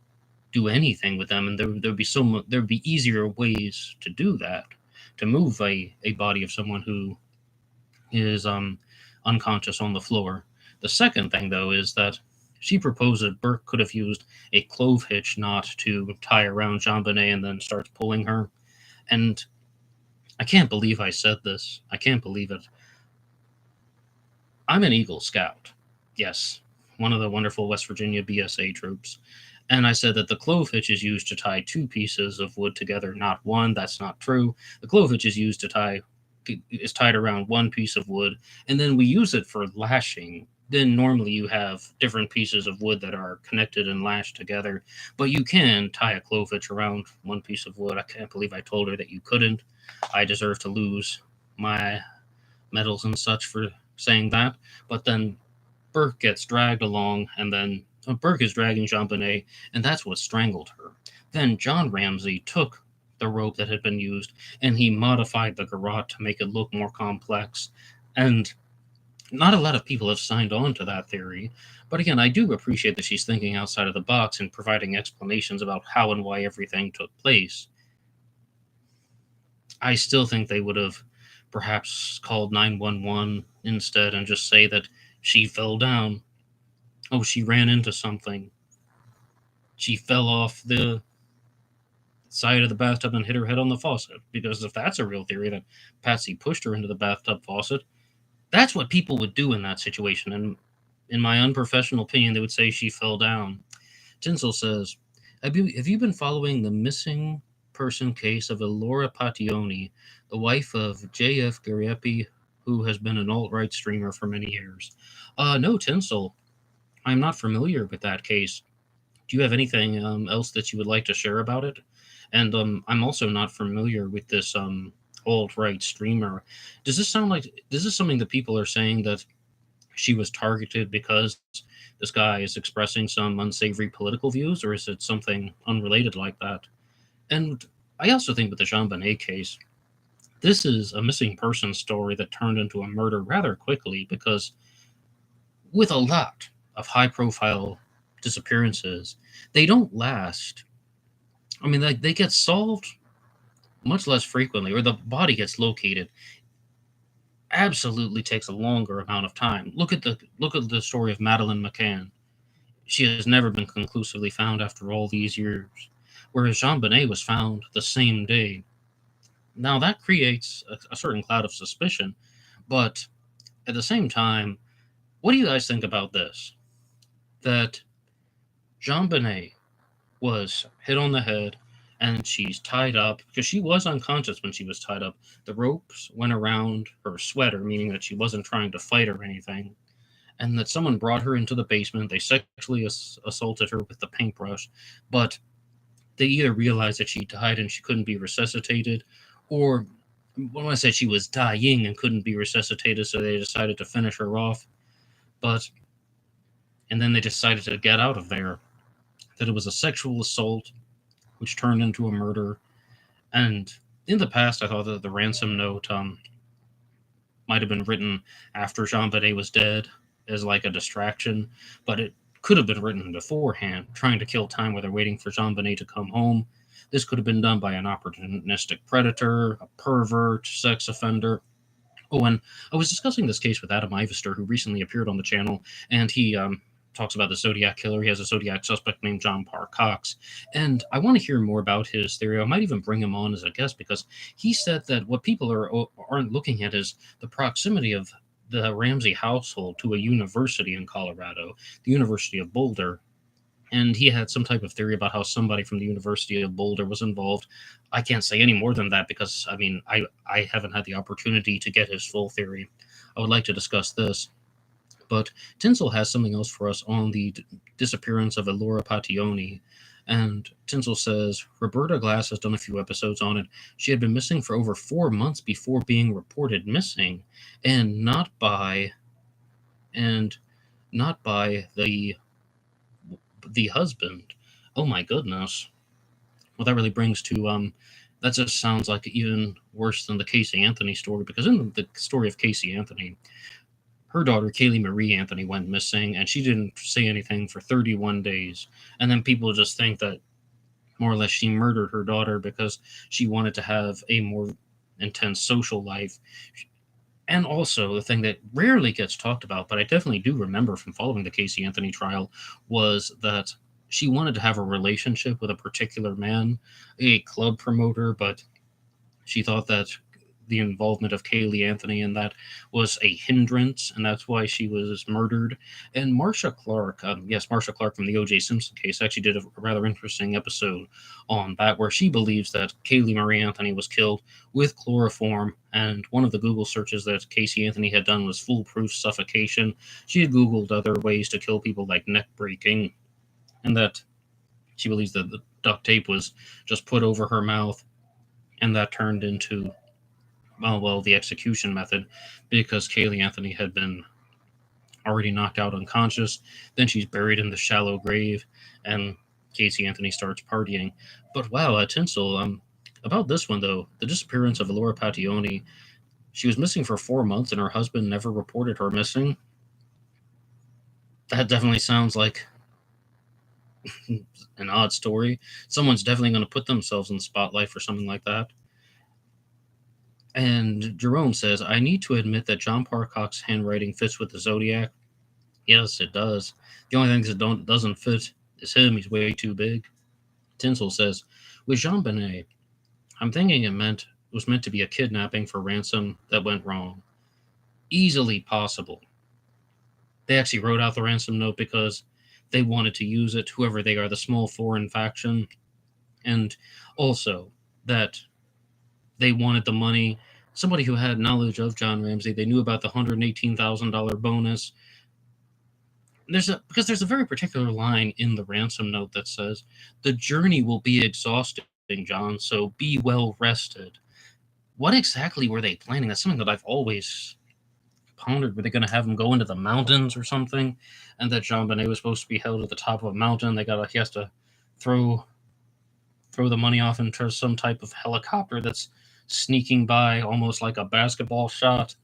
do anything with them, and there'd be easier ways to do that, to move a body of someone who is unconscious on the floor. The second thing, though, is that she proposed that Burke could have used a clove hitch knot to tie around JonBenet and then starts pulling her. And I can't believe I said this. I can't believe it. I'm an Eagle Scout. Yes, one of the wonderful West Virginia BSA troops. And I said that the clove hitch is used to tie two pieces of wood together, not one. That's not true. The clove hitch is tied around one piece of wood, and then we use it for lashing. Then normally you have different pieces of wood that are connected and lashed together, but you can tie a clove hitch around one piece of wood. I can't believe I told her that you couldn't. I deserve to lose my medals and such for saying that. But then Burke gets dragged along, and then Burke is dragging JonBenet, and that's what strangled her. Then John Ramsey took the rope that had been used and he modified the garrote to make it look more complex. And not a lot of people have signed on to that theory. But again, I do appreciate that she's thinking outside of the box and providing explanations about how and why everything took place. I still think they would have perhaps called 911 instead and just say that she fell down. Oh, she ran into something. She fell off the side of the bathtub and hit her head on the faucet. Because if that's a real theory that Patsy pushed her into the bathtub faucet, that's what people would do in that situation. And in my unprofessional opinion, they would say she fell down. Tinsel says, have you been following the missing person case of Elora Pationi, the wife of J.F. Gariepi, who has been an alt-right streamer for many years? No, Tinsel. I'm not familiar with that case. Do you have anything else that you would like to share about it? And I'm also not familiar with this alt-right streamer. Does this something that people are saying that she was targeted because this guy is expressing some unsavory political views, or is it something unrelated like that? And I also think with the JonBenet case, this is a missing person story that turned into a murder rather quickly, because with a lot of high-profile disappearances, they don't last. I mean, they get solved much less frequently, or the body gets located. Absolutely takes a longer amount of time. Look at the story of Madeleine McCann. She has never been conclusively found after all these years, whereas JonBenet was found the same day. Now that creates a certain cloud of suspicion, but at the same time, What do you guys think about this? That JonBenet was hit on the head and she's tied up because she was unconscious when she was tied up. The ropes went around her sweater, meaning that she wasn't trying to fight or anything, and that someone brought her into the basement. They sexually assaulted her with the paintbrush, but they either realized that she died and she couldn't be resuscitated, or when I said she was dying and couldn't be resuscitated, so they decided to finish her off. But and then they decided to get out of there. That it was a sexual assault, which turned into a murder. And in the past, I thought that the ransom note might have been written after JonBenet was dead as like a distraction, but it could have been written beforehand, trying to kill time where they're waiting for JonBenet to come home. This could have been done by an opportunistic predator, a pervert, sex offender. Oh, and I was discussing this case with Adam Ivester, who recently appeared on the channel, and he talks about the Zodiac killer. He has a Zodiac suspect named John Parr Cox, and I want to hear more about his theory. I might even bring him on as a guest because he said that what people aren't looking at is the proximity of the Ramsey household to a university in Colorado, the University of Boulder. And he had some type of theory about how somebody from the University of Boulder was involved. I can't say any more than that because, I mean, I haven't had the opportunity to get his full theory. I would like to discuss this. But Tinsel has something else for us on the disappearance of Elora Pationi. And Tinsel says, Roberta Glass has done a few episodes on it. She had been missing for over 4 months before being reported missing, and not by the husband. Oh my goodness. Well, that really brings to that just sounds like even worse than the Casey Anthony story, because in the story of Casey Anthony, her daughter Kaylee Marie Anthony went missing and she didn't say anything for 31 days. And then people just think that more or less she murdered her daughter because she wanted to have a more intense social life. And also, the thing that rarely gets talked about, but I definitely do remember from following the Casey Anthony trial, was that she wanted to have a relationship with a particular man, a club promoter, but she thought that the involvement of Kaylee Anthony in that was a hindrance, and that's why she was murdered. And Marcia Clark, Marcia Clark from the O.J. Simpson case, actually did a rather interesting episode on that, where she believes that Kaylee Marie Anthony was killed with chloroform. And one of the Google searches that Casey Anthony had done was foolproof suffocation. She had Googled other ways to kill people like neck breaking, and that she believes that the duct tape was just put over her mouth, and that turned into the execution method, because Kaylee Anthony had been already knocked out unconscious. Then she's buried in the shallow grave, and Casey Anthony starts partying. But wow, Tinsel, about this one though, the disappearance of Elora Pationi, she was missing for 4 months and her husband never reported her missing. That definitely sounds like an odd story. Someone's definitely going to put themselves in the spotlight for something like that. And Jerome says, I need to admit that John Parr Cox's handwriting fits with the Zodiac. Yes, it does. The only thing that doesn't fit is him. He's way too big. Tinsel says, with JonBenet, I'm thinking it was meant to be a kidnapping for ransom that went wrong. Easily possible. They actually wrote out the ransom note because they wanted to use it, whoever they are, the small foreign faction. And also that they wanted the money. Somebody who had knowledge of John Ramsey, they knew about the $118,000 bonus. There's a very particular line in the ransom note that says, the journey will be exhausting, John, so be well rested. What exactly were they planning? That's something that I've always pondered. Were they going to have him go into the mountains or something? And that JonBenet was supposed to be held at the top of a mountain. He has to throw the money off into some type of helicopter that's sneaking by almost like a basketball shot.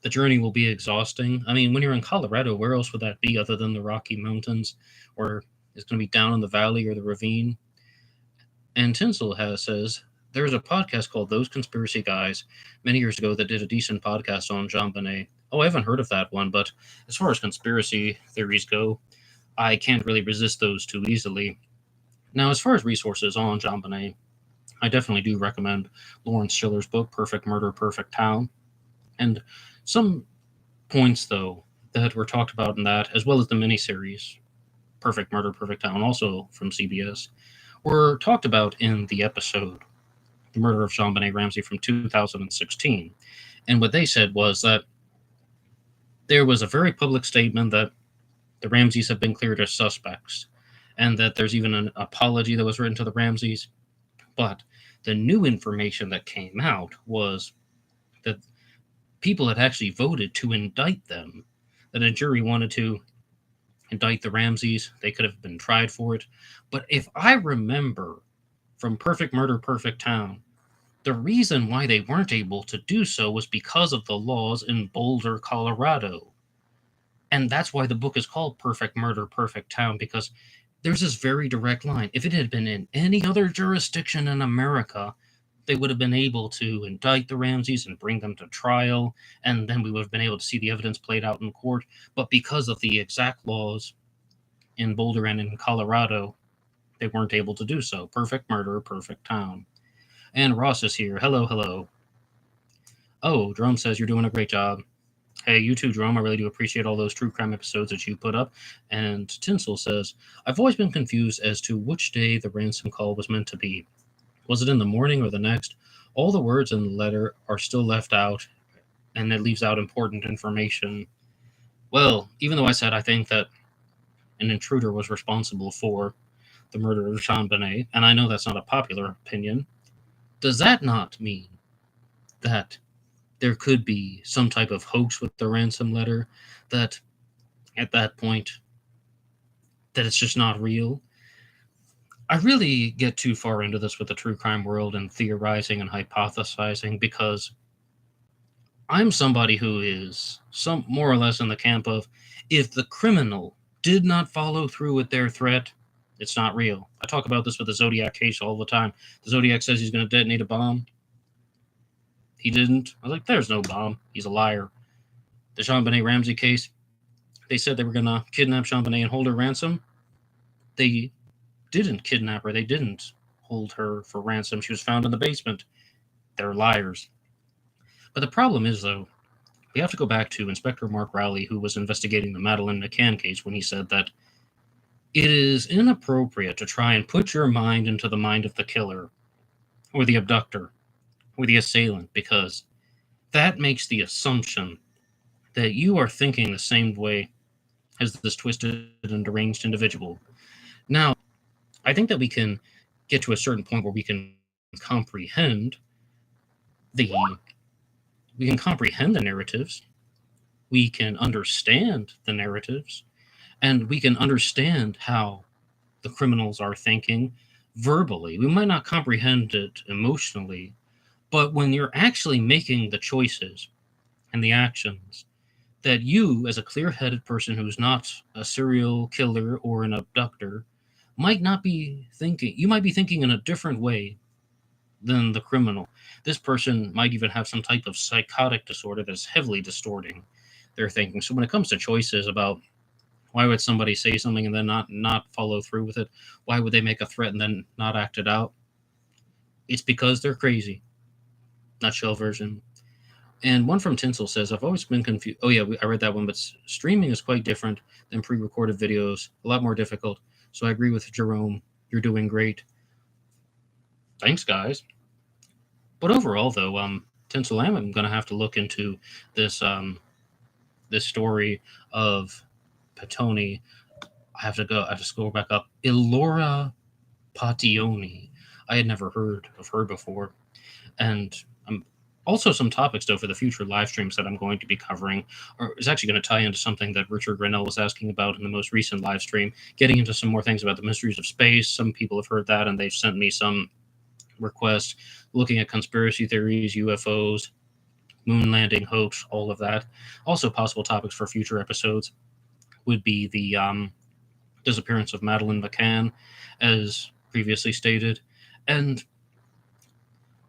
The journey will be exhausting. I mean, when you're in Colorado, where else would that be other than the Rocky Mountains? Or it's going to be down in the valley or the ravine? And Tinsel says, there's a podcast called Those Conspiracy Guys many years ago that did a decent podcast on JonBenet. Oh, I haven't heard of that one, but as far as conspiracy theories go, I can't really resist those too easily. Now, as far as resources on JonBenet, I definitely do recommend Lawrence Schiller's book, Perfect Murder, Perfect Town. And some points, though, that were talked about in that, as well as the miniseries Perfect Murder, Perfect Town, also from CBS, were talked about in the episode The Murder of JonBenet Ramsey from 2016. And what they said was that there was a very public statement that the Ramseys have been cleared as suspects, and that there's even an apology that was written to the Ramseys. But the new information that came out was that people had actually voted to indict them, that a jury wanted to indict the Ramseys. They could have been tried for it. But if I remember from Perfect Murder, Perfect Town, the reason why they weren't able to do so was because of the laws in Boulder, Colorado. And that's why the book is called Perfect Murder, Perfect Town, because there's this very direct line. If it had been in any other jurisdiction in America, they would have been able to indict the Ramseys and bring them to trial, and then we would have been able to see the evidence played out in court. But because of the exact laws in Boulder and in Colorado, they weren't able to do so. Perfect Murder, Perfect Town. And Ross is here. Hello, hello. Oh, Jerome says you're doing a great job. Hey, you too, Jerome. I really do appreciate all those true crime episodes that you put up. And Tinsel says, I've always been confused as to which day the ransom call was meant to be. Was it in the morning or the next? All the words in the letter are still left out, and it leaves out important information. Well, even though I said I think that an intruder was responsible for the murder of JonBenet, and I know that's not a popular opinion, does that not mean that there could be some type of hoax with the ransom letter, that at that point, that it's just not real? I really get too far into this with the true crime world and theorizing and hypothesizing, because I'm somebody who is some more or less in the camp of, if the criminal did not follow through with their threat, it's not real. I talk about this with the Zodiac case all the time. The Zodiac says he's going to detonate a bomb. He didn't. I was like, there's no bomb. He's a liar. The JonBenet Ramsey case, they said they were going to kidnap JonBenet and hold her ransom. They didn't kidnap her. They didn't hold her for ransom. She was found in the basement. They're liars. But the problem is, though, we have to go back to Inspector Mark Rowley, who was investigating the Madeleine McCann case, when he said that it is inappropriate to try and put your mind into the mind of the killer or the abductor or the assailant, because that makes the assumption that you are thinking the same way as this twisted and deranged individual. Now, I think that we can get to a certain point where we can comprehend the narratives, we can understand the narratives, and we can understand how the criminals are thinking verbally. We might not comprehend it emotionally, but when you're actually making the choices and the actions, that you, as a clear-headed person who's not a serial killer or an abductor, might not be thinking. You might be thinking in a different way than the criminal. This person might even have some type of psychotic disorder that's heavily distorting their thinking. So when it comes to choices about why would somebody say something and then not follow through with it, why would they make a threat and then not act it out, it's because they're crazy. Nutshell version. And one from Tinsel says, I've always been confused. Oh, yeah, I read that one, but streaming is quite different than pre-recorded videos, a lot more difficult. So I agree with Jerome. You're doing great. Thanks, guys. But overall, though, Tinsel, I'm going to have to look into this this story of Petoni. I have to scroll back up. Elora Pationi. I had never heard of her before. And also some topics, though, for the future live streams that I'm going to be covering is actually going to tie into something that Richard Grinnell was asking about in the most recent live stream, getting into some more things about the mysteries of space. Some people have heard that, and they've sent me some requests looking at conspiracy theories, UFOs, moon landing hoax, all of that. Also, possible topics for future episodes would be the disappearance of Madeleine McCann, as previously stated. And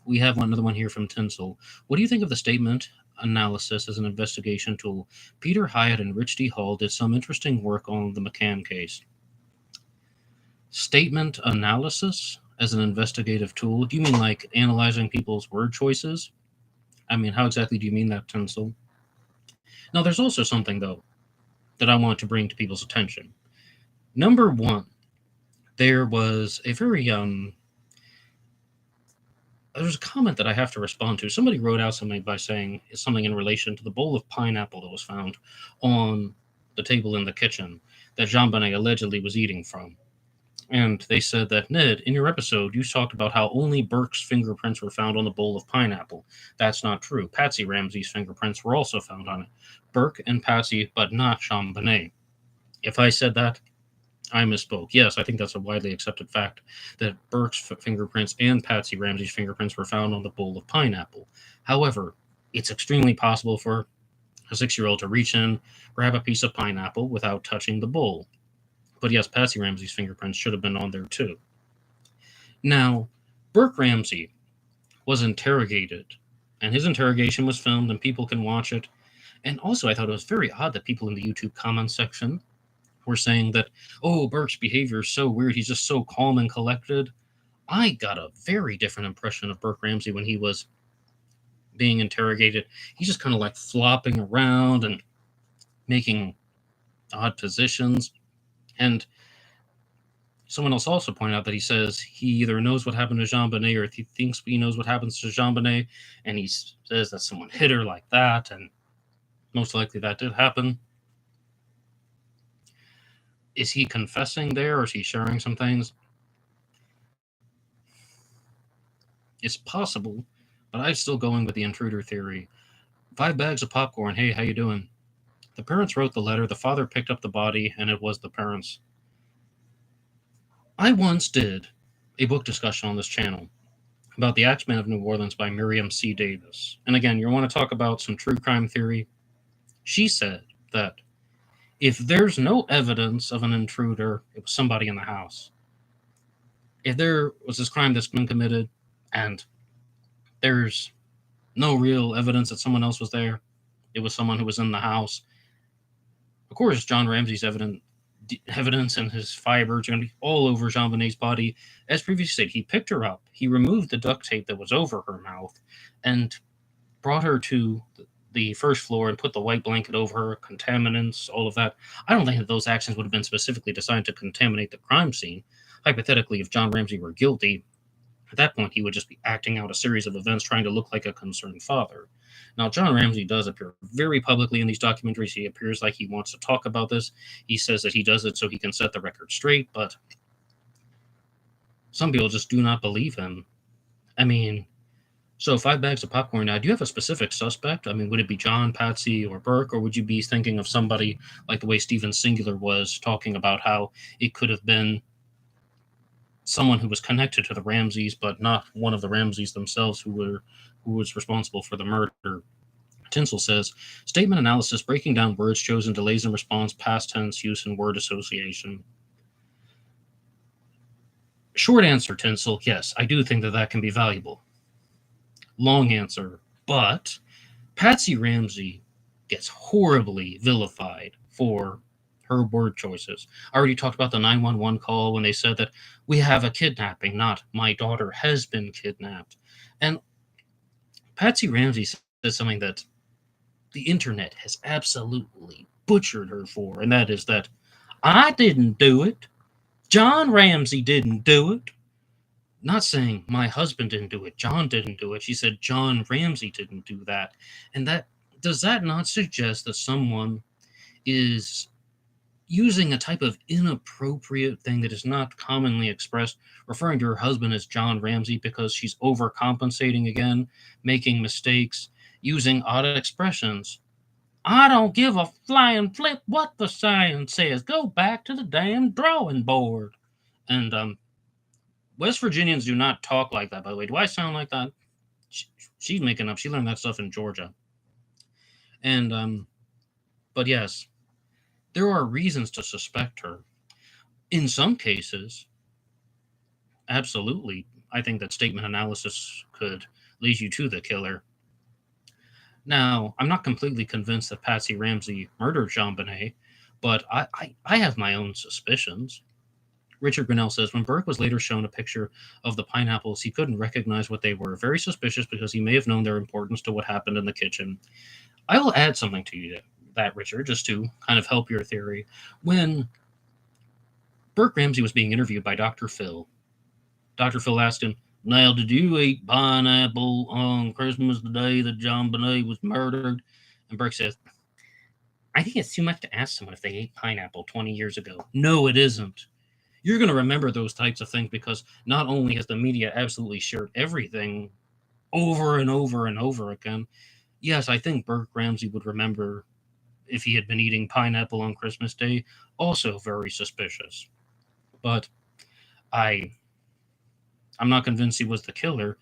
we have another one here from Tinsel. What do you think of the statement analysis as an investigation tool? Peter Hyatt and Rich D. Hall did some interesting work on the McCann case. Statement analysis as an investigative tool? Do you mean like analyzing people's word choices? I mean, how exactly do you mean that, Tinsel? Now, there's also something, though, that I want to bring to people's attention. Number one, there was a very there's a comment that I have to respond to. Somebody wrote out something by saying something in relation to the bowl of pineapple that was found on the table in the kitchen that JonBenet allegedly was eating from. And they said that, Ned, in your episode, you talked about how only Burke's fingerprints were found on the bowl of pineapple. That's not true. Patsy Ramsey's fingerprints were also found on it. Burke and Patsy, but not JonBenet. If I said that, I misspoke. Yes, I think that's a widely accepted fact that Burke's fingerprints and Patsy Ramsey's fingerprints were found on the bowl of pineapple. However, it's extremely possible for a 6-year-old to reach in, grab a piece of pineapple without touching the bowl. But yes, Patsy Ramsey's fingerprints should have been on there too. Now, Burke Ramsey was interrogated, and his interrogation was filmed, and people can watch it. And also, I thought it was very odd that people in the YouTube comment section were saying that, oh, Burke's behavior is so weird, he's just so calm and collected. I got a very different impression of Burke Ramsey when he was being interrogated. He's just kind of like flopping around and making odd positions. And someone else also pointed out that he says he either knows what happened to JonBenet or he thinks he knows what happens to JonBenet, and he says that someone hit her like that, and most likely that did happen. Is he confessing there, or is he sharing some things? It's possible, but I'm still going with the intruder theory. 5 bags of popcorn. Hey, how you doing? The parents wrote the letter. The father picked up the body, and it was the parents. I once did a book discussion on this channel about The Axeman of New Orleans by Miriam C. Davis. And again, you want to talk about some true crime theory? She said that if there's no evidence of an intruder, it was somebody in the house. If there was this crime that's been committed and there's no real evidence that someone else was there, it was someone who was in the house. Of course, John Ramsey's evidence and his fibers are going to be all over JonBenet's body. As previously said, he picked her up, he removed the duct tape that was over her mouth, and brought her to the first floor and put the white blanket over her, contaminants, all of that. I don't think that those actions would have been specifically designed to contaminate the crime scene. Hypothetically, if John Ramsey were guilty, at that point he would just be acting out a series of events trying to look like a concerned father. Now, John Ramsey does appear very publicly in these documentaries. He appears like he wants to talk about this. He says that he does it so he can set the record straight, but some people just do not believe him. I mean, so 5 bags of popcorn. Now, do you have a specific suspect? I mean, would it be John, Patsy, or Burke, or would you be thinking of somebody like the way Steven Singular was talking about how it could have been someone who was connected to the Ramseys, but not one of the Ramseys themselves who was responsible for the murder? Tinsel says, statement analysis, breaking down words chosen, delays in response, past tense use, and word association. Short answer, Tinsel, yes, I do think that that can be valuable. Long answer, but Patsy Ramsey gets horribly vilified for her word choices. I already talked about the 911 call when they said that we have a kidnapping, not my daughter has been kidnapped. And Patsy Ramsey says something that the internet has absolutely butchered her for, and that is that I didn't do it. John Ramsey didn't do it. Not saying my husband didn't do it, John didn't do it. She said John Ramsey didn't do that. And that does that not suggest that someone is using a type of inappropriate thing that is not commonly expressed, referring to her husband as John Ramsey because she's overcompensating again, making mistakes, using odd expressions? I don't give a flying flip what the science says. Go back to the damn drawing board. And West Virginians do not talk like that, by the way. Do I sound like that? She's making up. She learned that stuff in Georgia. And but yes, there are reasons to suspect her. In some cases, absolutely, I think that statement analysis could lead you to the killer. Now, I'm not completely convinced that Patsy Ramsey murdered JonBenet, but I have my own suspicions. Richard Grinnell says, when Burke was later shown a picture of the pineapples, he couldn't recognize what they were. Very suspicious because he may have known their importance to what happened in the kitchen. I will add something to you that, Richard, just to kind of help your theory. When Burke Ramsey was being interviewed by Dr. Phil, Dr. Phil asked him, "Now, did you eat pineapple on Christmas the day that JonBenet was murdered?" And Burke says, "I think it's too much to ask someone if they ate pineapple 20 years ago." No, it isn't. You're going to remember those types of things because not only has the media absolutely shared everything over and over and over again, yes, I think Burke Ramsey would remember if he had been eating pineapple on Christmas Day, also very suspicious. But I I'm not convinced he was the killer,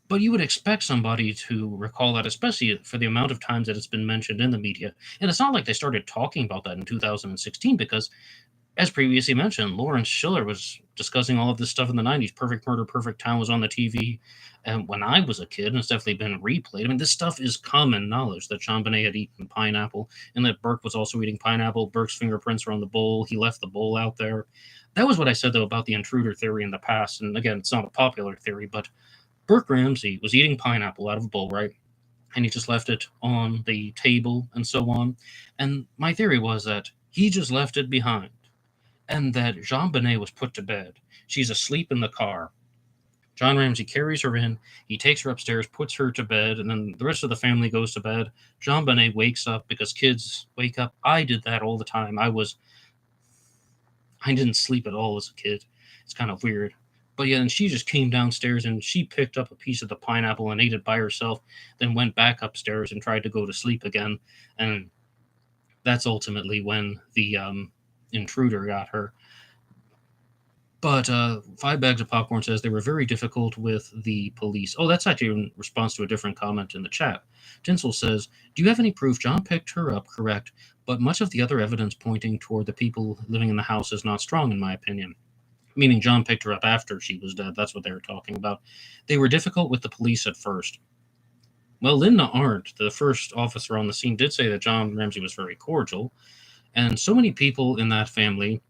but you would expect somebody to recall that, especially for the amount of times that it's been mentioned in the media. And it's not like they started talking about that in 2016 because, as previously mentioned, Lawrence Schiller was discussing all of this stuff in the 90s. Perfect Murder, Perfect Town was on the TV. And when I was a kid, and it's definitely been replayed, I mean, this stuff is common knowledge that JonBenet had eaten pineapple and that Burke was also eating pineapple. Burke's fingerprints were on the bowl. He left the bowl out there. That was what I said, though, about the intruder theory in the past. And again, it's not a popular theory, but Burke Ramsey was eating pineapple out of a bowl, right? And he just left it on the table and so on. And my theory was that he just left it behind and that JonBenet was put to bed. She's asleep in the car. John Ramsey carries her in. He takes her upstairs, puts her to bed, and then the rest of the family goes to bed. JonBenet wakes up because kids wake up. I did that all the time. I didn't sleep at all as a kid. It's kind of weird. But yeah, and she just came downstairs and she picked up a piece of the pineapple and ate it by herself, then went back upstairs and tried to go to sleep again. And that's ultimately when the intruder got her. But 5 Bags of Popcorn says they were very difficult with the police. Oh, that's actually in response to a different comment in the chat. Tinsel says, "Do you have any proof John picked her up? Correct. But much of the other evidence pointing toward the people living in the house is not strong, in my opinion." Meaning John picked her up after she was dead. That's what they were talking about. They were difficult with the police at first. Well, Linda Arndt, the first officer on the scene, did say that John Ramsey was very cordial. And so many people in that family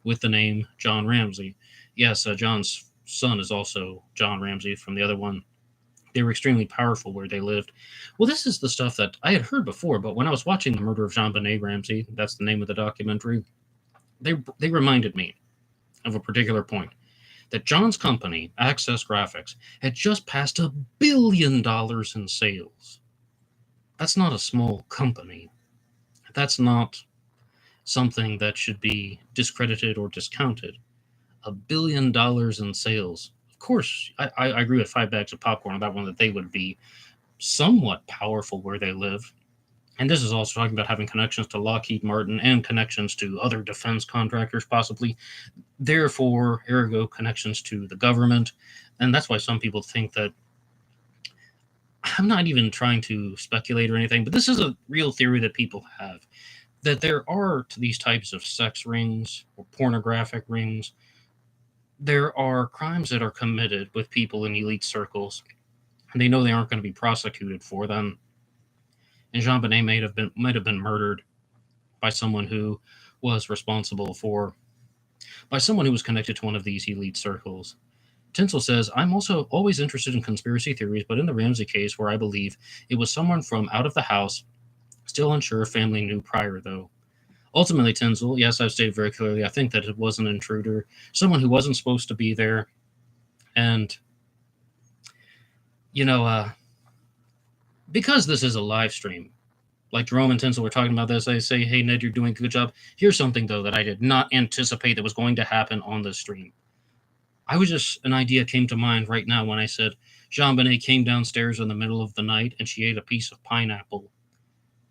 with the name John Ramsey. Yes, John's son is also John Ramsey from the other one. They were extremely powerful where they lived. Well, this is the stuff that I had heard before, but when I was watching The Murder of JonBenet Ramsey, that's the name of the documentary, they reminded me of a particular point. That John's company, Access Graphics, had just passed $1 billion in sales. That's not a small company. That's not something that should be discredited or discounted. $1 billion in sales. Of course, I agree with 5 Bags of Popcorn on that one, that they would be somewhat powerful where they live. And this is also talking about having connections to Lockheed Martin and connections to other defense contractors, possibly. Therefore, ergo, connections to the government. And that's why some people think that, I'm not even trying to speculate or anything, but this is a real theory that people have, that there are these types of sex rings or pornographic rings. There are crimes that are committed with people in elite circles, and they know they aren't going to be prosecuted for them. And JonBenet might have been murdered by someone who was responsible for, by someone who was connected to one of these elite circles. Tinsel says, "I'm also always interested in conspiracy theories, but in the Ramsey case, where I believe it was someone from out of the house, still unsure if family knew prior, though." Ultimately, Tinsel, yes, I've stated very clearly, I think that it was an intruder, someone who wasn't supposed to be there. And, because this is a live stream, like Jerome and Tinsel were talking about this, I say, "Hey, Ned, you're doing a good job." Here's something, though, that I did not anticipate that was going to happen on this stream. An idea came to mind right now when I said JonBenet came downstairs in the middle of the night and she ate a piece of pineapple.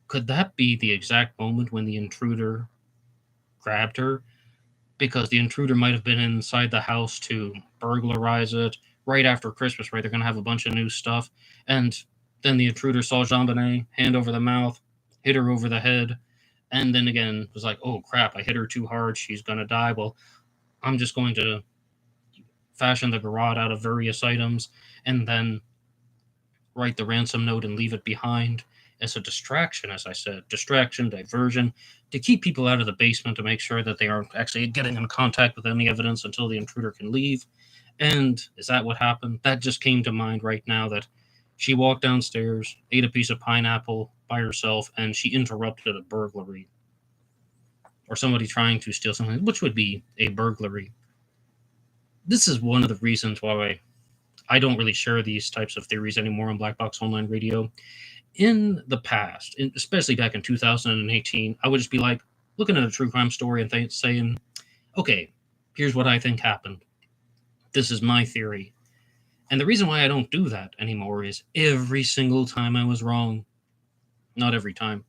Could that be the exact moment when the intruder grabbed her? Because the intruder might have been inside the house to burglarize it right after Christmas, right? They're going to have a bunch of new stuff. And then the intruder saw JonBenet, hand over the mouth, hit her over the head, and then again was like, "Oh, crap, I hit her too hard. She's going to die. Well, I'm just going to fashion the garrote out of various items and then write the ransom note and leave it behind as a distraction," as I said, distraction, diversion, to keep people out of the basement, to make sure that they aren't actually getting in contact with any evidence until the intruder can leave. And is that what happened? That just came to mind right now, that She walked downstairs, ate a piece of pineapple by herself, and she interrupted a burglary. Or somebody trying to steal something, which would be a burglary. This is one of the reasons why I don't really share these types of theories anymore on Black Box Online Radio. In the past, especially back in 2018, I would just be like looking at a true crime story and saying, okay, here's what I think happened. This is my theory. And the reason why I don't do that anymore is every single time I was wrong. Not every time.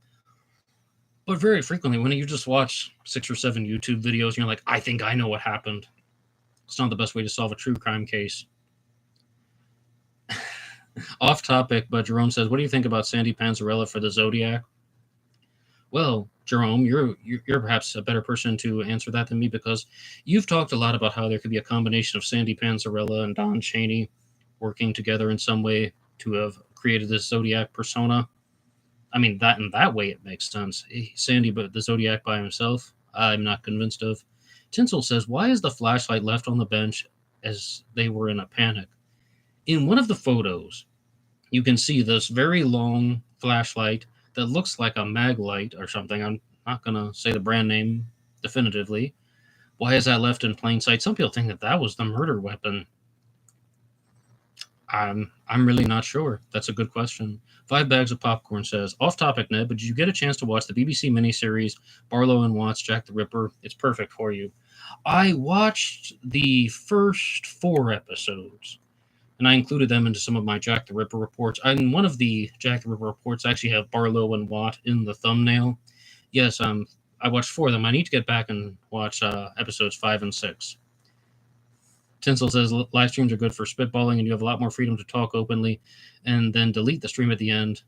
But very frequently, when you just watch 6 or 7 YouTube videos and you're like, I think I know what happened. It's not the best way to solve a true crime case. Off topic, but Jerome says, what do you think about Sandy Panzarella for the Zodiac? Well, Jerome, you're perhaps a better person to answer that than me, because you've talked a lot about how there could be a combination of Sandy Panzarella and Don Chaney working together in some way to have created this Zodiac persona. I mean, that in that way it makes sense. Sandy, but the Zodiac by himself, I'm not convinced of. Tinsel says, why is the flashlight left on the bench as they were in a panic? In one of the photos, you can see this very long flashlight that looks like a mag light or something. I'm not going to say the brand name definitively. Why is that left in plain sight? Some people think that that was the murder weapon. I'm really not sure. That's a good question. 5 Bags of Popcorn says, off topic, Ned, but did you get a chance to watch the BBC miniseries Barlow and Watts, Jack the Ripper? It's perfect for you. I watched the first 4 episodes, and I included them into some of my Jack the Ripper reports. And one of the Jack the Ripper reports actually have Barlow and Watt in the thumbnail. Yes, I watched 4 of them. I need to get back and watch episodes 5 and 6. Tinsel says live streams are good for spitballing, and you have a lot more freedom to talk openly and then delete the stream at the end.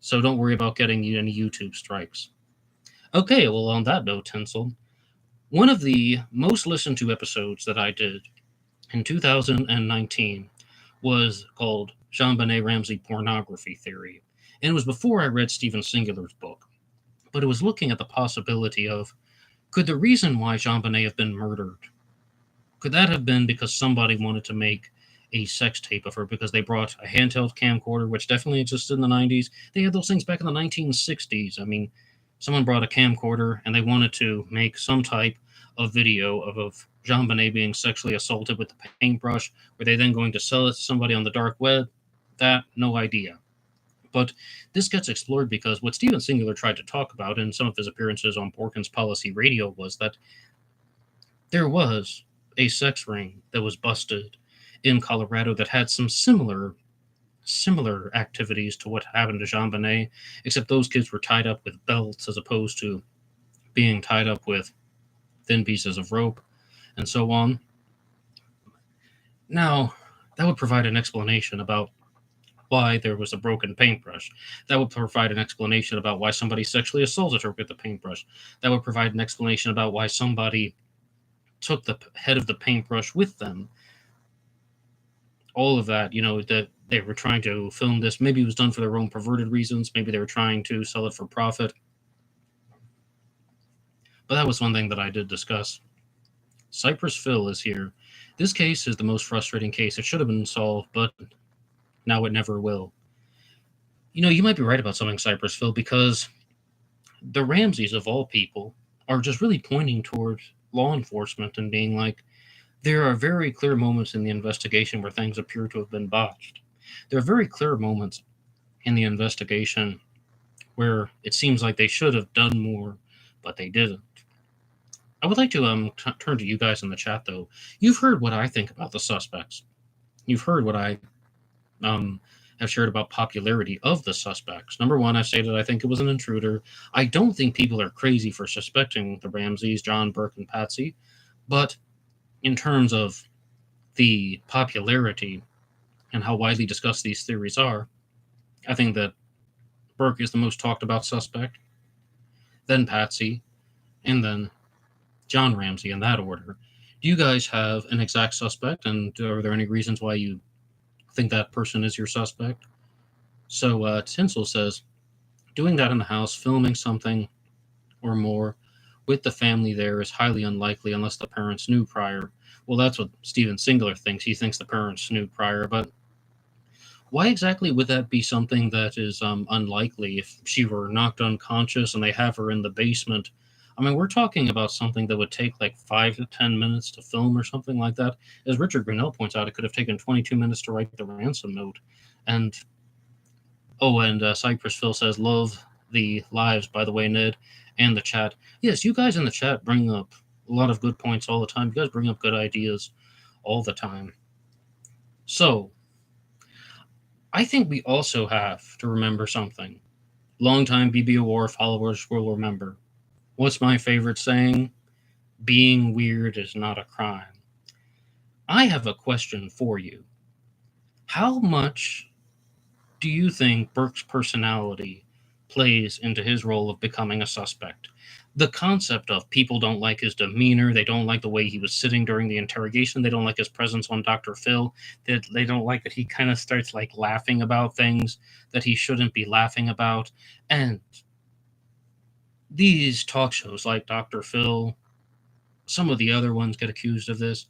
So don't worry about getting any YouTube strikes. Okay, well, on that note, Tinsel, one of the most listened to episodes that I did in 2019 was called JonBenet Ramsey Pornography Theory. And it was before I read Stephen Singular's book. But it was looking at the possibility of, could the reason why JonBenet have been murdered, could that have been because somebody wanted to make a sex tape of her because they brought a handheld camcorder, which definitely existed in the 90s. They had those things back in the 1960s. I mean, someone brought a camcorder and they wanted to make some type of video of JonBenet being sexually assaulted with the paintbrush. Were they then going to sell it to somebody on the dark web? That, no idea. But this gets explored because what Stephen Singular tried to talk about in some of his appearances on Porkins Policy Radio was that there was a sex ring that was busted in Colorado that had some similar activities to what happened to JonBenet, except those kids were tied up with belts as opposed to being tied up with thin pieces of rope and so on. Now, that would provide an explanation about why there was a broken paintbrush. That would provide an explanation about why somebody sexually assaulted her with the paintbrush. That would provide an explanation about why somebody took the head of the paintbrush with them. All of that, that they were trying to film this. Maybe it was done for their own perverted reasons. Maybe they were trying to sell it for profit. But that was one thing that I did discuss. Cypress Phil is here. This case is the most frustrating case. It should have been solved, but now it never will. You might be right about something, Cypress Phil, because the Ramseys, of all people, are just really pointing towards law enforcement and being like, there are very clear moments in the investigation where things appear to have been botched. There are very clear moments in the investigation where it seems like they should have done more, but they didn't. I would like to turn to you guys in the chat, though. You've heard what I think about the suspects. You've heard what I have shared about popularity of the suspects. Number one, I've stated I think it was an intruder. I don't think people are crazy for suspecting the Ramseys, John, Burke, and Patsy. But in terms of the popularity and how widely discussed these theories are, I think that Burke is the most talked about suspect, then Patsy, and then John Ramsey in that order. Do you guys have an exact suspect, and are there any reasons why you think that person is your suspect? So Tinsel says, doing that in the house, filming something or more with the family there is highly unlikely unless the parents knew prior. Well, that's what Stephen Singular thinks. He thinks the parents knew prior, but Why exactly would that be something that is unlikely if she were knocked unconscious and they have her in the basement? I mean, we're talking about something that would take like 5 to 10 minutes to film or something like that. As Richard Grinnell points out, it could have taken 22 minutes to write the ransom note. And Cypress Phil says, "Love the lives, by the way, Ned, and the chat." Yes, you guys in the chat bring up a lot of good points all the time. You guys bring up good ideas all the time. So, I think we also have to remember something. Longtime BBOR followers will remember. What's my favorite saying? Being weird is not a crime. I have a question for you. How much do you think Burke's personality plays into his role of becoming a suspect? The concept of people don't like his demeanor, they don't like the way he was sitting during the interrogation, they don't like his presence on Dr. Phil, that they don't like that he kind of starts like laughing about things that he shouldn't be laughing about. And these talk shows like Dr. Phil, some of the other ones get accused of this,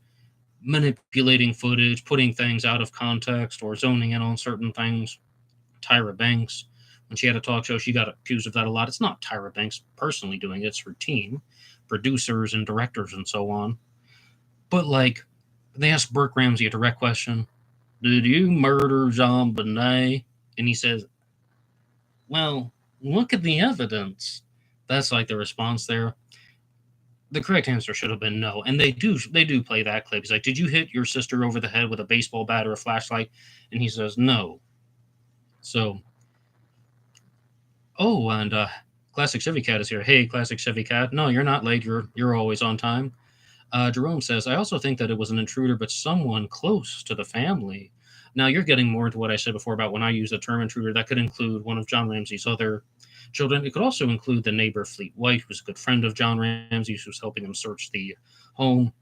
manipulating footage, putting things out of context, or zoning in on certain things. Tyra Banks, when she had a talk show, she got accused of that a lot. It's not Tyra Banks personally doing it, it's her team, producers and directors and so on. But like, they asked Burke Ramsey a direct question: "Did you murder JonBenet?" And he says, "Well, look at the evidence." That's like the response there. The correct answer should have been no, and they do play that clip. He's like, "Did you hit your sister over the head with a baseball bat or a flashlight?" And he says, "No." So, Classic Chevy Cat is here. Hey, Classic Chevy Cat. No, you're not late. You're always on time. Jerome says, "I also think that it was an intruder, but someone close to the family." Now you're getting more into what I said before about when I use the term intruder. That could include one of John Ramsey's other children. It could also include the neighbor Fleet White, who's a good friend of John Ramsey, who's helping him search the home.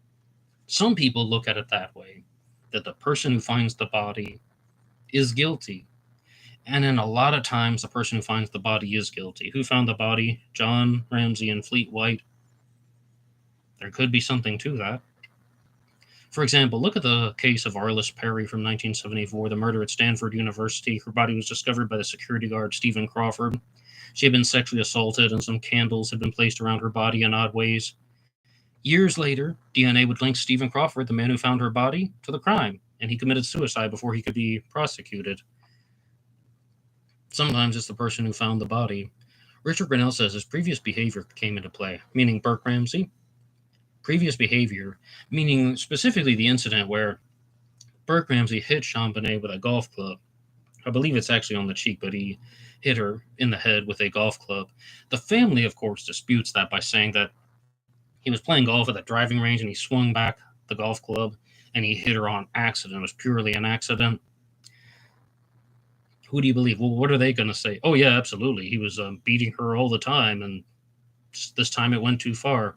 Some people look at it that way, that the person who finds the body is guilty. And then a lot of times, the person who finds the body is guilty. Who found the body? John Ramsey and Fleet White. There could be something to that. For example, look at the case of Arliss Perry from 1974, the murder at Stanford University. Her body was discovered by the security guard Stephen Crawford. She had been sexually assaulted, and some candles had been placed around her body in odd ways. Years later, DNA would link Stephen Crawford, the man who found her body, to the crime, and he committed suicide before he could be prosecuted. Sometimes it's the person who found the body. Richard Grinnell says his previous behavior came into play, meaning Burke Ramsey. Previous behavior, meaning specifically the incident where Burke Ramsey hit JonBenet with a golf club. I believe it's actually on the cheek, but he hit her in the head with a golf club. The family, of course, disputes that by saying that he was playing golf at the driving range and he swung back the golf club and he hit her on accident. It was purely an accident. Who do you believe? Well, what are they going to say? Oh, yeah, absolutely. He was beating her all the time, and this time it went too far.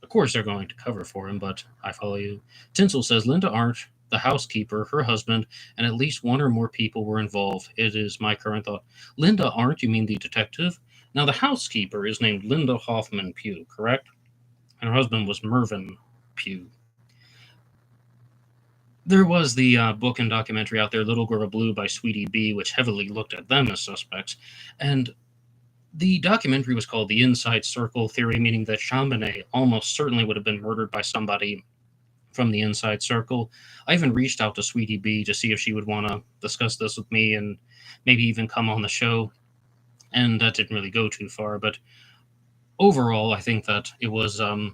Of course, they're going to cover for him, but I follow you. Tinsel says Linda Arndt, the housekeeper, her husband, and at least one or more people were involved. It is my current thought. Linda Arndt, you mean the detective? Now, the housekeeper is named Linda Hoffman Pugh, correct? And her husband was Mervyn Pugh. There was the book and documentary out there, Little Girl Blue by Sweetie B, which heavily looked at them as suspects. And the documentary was called The Inside Circle Theory, meaning that JonBenet almost certainly would have been murdered by somebody from the inside circle. I even reached out to Sweetie B to see if she would want to discuss this with me and maybe even come on the show. And that didn't really go too far. But overall, I think that it was a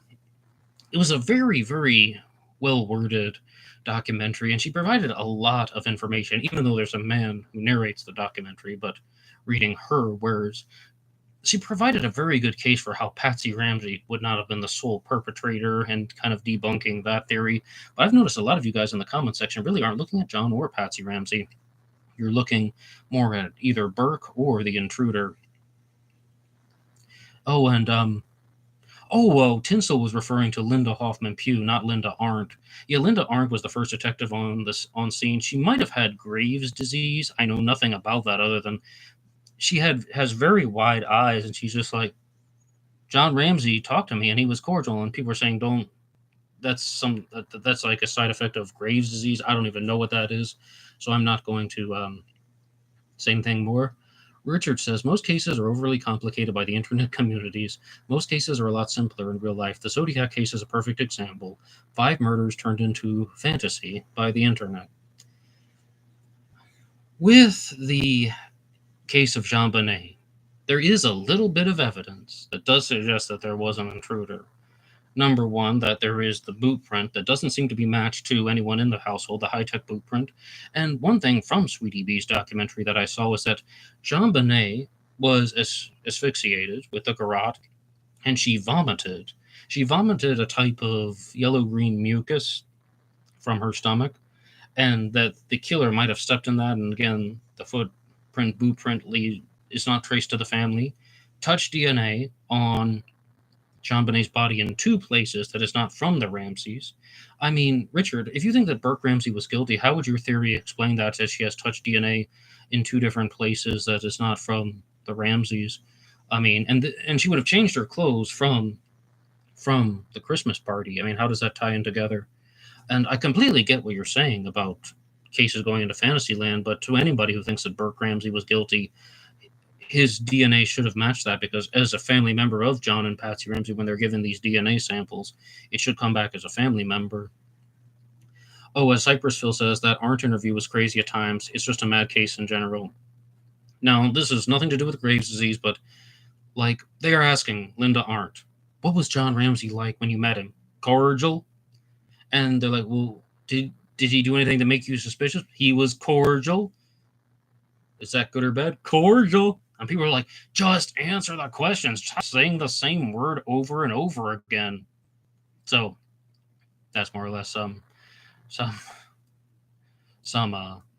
very, very well worded documentary, and she provided a lot of information, even though there's a man who narrates the documentary, but reading her words, she provided a very good case for how Patsy Ramsey would not have been the sole perpetrator and kind of debunking that theory. But I've noticed a lot of you guys in the comment section really aren't looking at John or Patsy Ramsey. You're looking more at either Burke or the intruder. Tinsel was referring to Linda Hoffman Pugh, not Linda Arndt. Yeah, Linda Arndt was the first detective on scene. She might have had Graves' disease. I know nothing about that other than she has very wide eyes, and she's just like, John Ramsey talked to me, and he was cordial, and people were saying, don't that's like a side effect of Graves' disease. I don't even know what that is, so I'm not going to say anything more. Richard says most cases are overly complicated by the internet communities. Most cases are a lot simpler in real life. The Zodiac case is a perfect example. 5 murders turned into fantasy by the internet. With the case of JonBenet, there is a little bit of evidence that does suggest that there was an intruder. Number one, that there is the boot print that doesn't seem to be matched to anyone in the household, the high-tech boot print. And one thing from Sweetie B's documentary that I saw was that JonBenet was asphyxiated with the garrote, and she vomited. She vomited a type of yellow-green mucus from her stomach, and that the killer might have stepped in that. And again, the footprint, boot print lead is not traced to the family. Touch DNA on JonBenet's body in 2 places that is not from the Ramseys. I mean, Richard, if you think that Burke Ramsey was guilty, how would your theory explain that she has touch DNA in 2 different places that is not from the Ramseys? I mean, and she would have changed her clothes from the Christmas party. I mean, how does that tie in together? And I completely get what you're saying about cases going into fantasy land, but to anybody who thinks that Burke Ramsey was guilty, his DNA should have matched that, because as a family member of John and Patsy Ramsey, when they're given these DNA samples, it should come back as a family member. Oh, as Cypressville says, that Arndt interview was crazy at times. It's just a mad case in general. Now, this has nothing to do with Graves' disease, but, like, they are asking Linda Arndt, what was John Ramsey like when you met him? Cordial? And they're like, well, did he do anything to make you suspicious? He was cordial. Is that good or bad? Cordial. And people are like, just answer the questions. Just saying the same word over and over again. So that's more or less some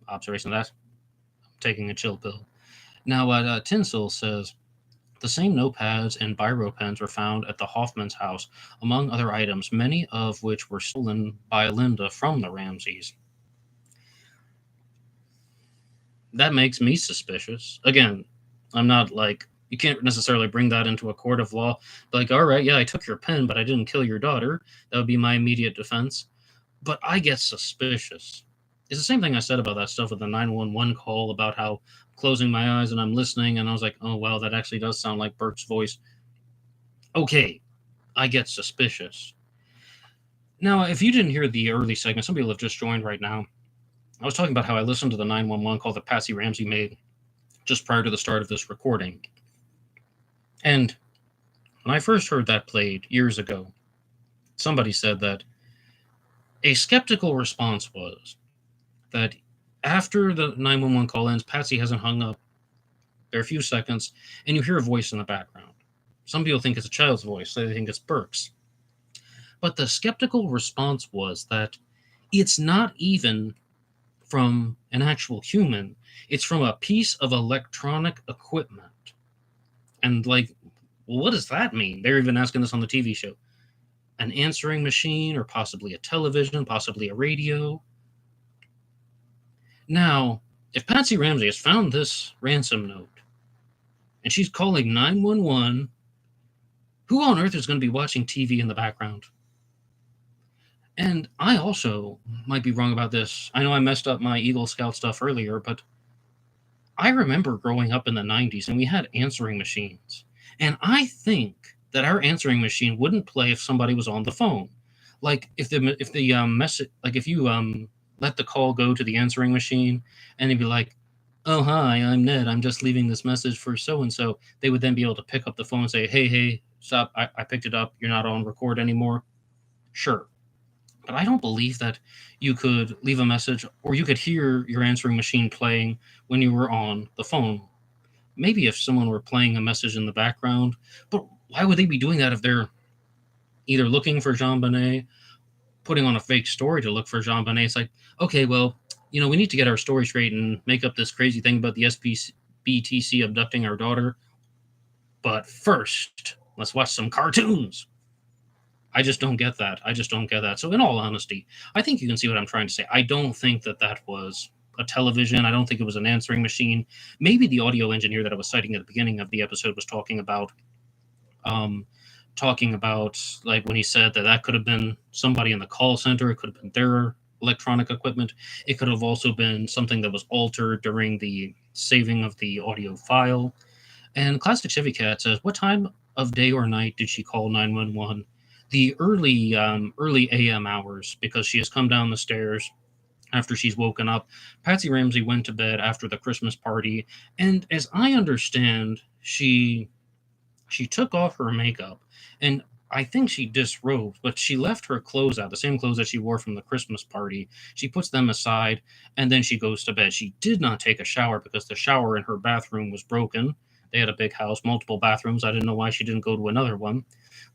observation of that. I'm taking a chill pill. Now, Tinsel says, the same notepads and biro pens were found at the Hoffman's house, among other items, many of which were stolen by Linda from the Ramseys. That makes me suspicious. Again, I'm not like, you can't necessarily bring that into a court of law. Like, all right, yeah, I took your pen, but I didn't kill your daughter. That would be my immediate defense. But I get suspicious. It's the same thing I said about that stuff with the 911 call, about how I'm closing my eyes and I'm listening, and I was like, oh, wow, that actually does sound like Burke's voice. Okay, I get suspicious. Now, if you didn't hear the early segment, some people have just joined right now. I was talking about how I listened to the 911 call that Patsy Ramsey made just prior to the start of this recording. And when I first heard that played years ago, somebody said that a skeptical response was that after the 911 call ends, Patsy hasn't hung up. There are a few seconds, and you hear a voice in the background. Some people think it's a child's voice. They think it's Burke's. But the skeptical response was that it's not even from an actual human. It's from a piece of electronic equipment. And like, well, what does that mean? They're even asking this on the TV show. An answering machine, or possibly a television, possibly a radio. Now, if Patsy Ramsey has found this ransom note, and she's calling 911, who on earth is going to be watching TV in the background? And I also might be wrong about this. I know I messed up my Eagle Scout stuff earlier, but I remember growing up in the 90s and we had answering machines. And I think that our answering machine wouldn't play if somebody was on the phone. Like if the message, like if you let the call go to the answering machine and it'd be like, oh, hi, I'm Ned. I'm just leaving this message for so-and-so. They would then be able to pick up the phone and say, hey, stop. I picked it up. You're not on record anymore. Sure. But I don't believe that you could leave a message or you could hear your answering machine playing when you were on the phone. Maybe if someone were playing a message in the background, but why would they be doing that if they're either looking for JonBenet, putting on a fake story to look for JonBenet? It's like, okay, well, we need to get our story straight and make up this crazy thing about the SBTC abducting our daughter. But first, let's watch some cartoons. I just don't get that. So in all honesty, I think you can see what I'm trying to say. I don't think that was a television. I don't think it was an answering machine. Maybe the audio engineer that I was citing at the beginning of the episode was talking about talking about, like, when he said that that could have been somebody in the call center, it could have been their electronic equipment. It could have also been something that was altered during the saving of the audio file. And Classic Chevy Cat says, "What time of day or night did she call 911?" The early AM hours, because she has come down the stairs after she's woken up. Patsy Ramsey went to bed after the Christmas party, and as I understand, she took off her makeup, and I think she disrobed, but she left her clothes out, the same clothes that she wore from the Christmas party. She puts them aside, and then she goes to bed. She did not take a shower because the shower in her bathroom was broken. They had a big house, multiple bathrooms. I didn't know why she didn't go to another one.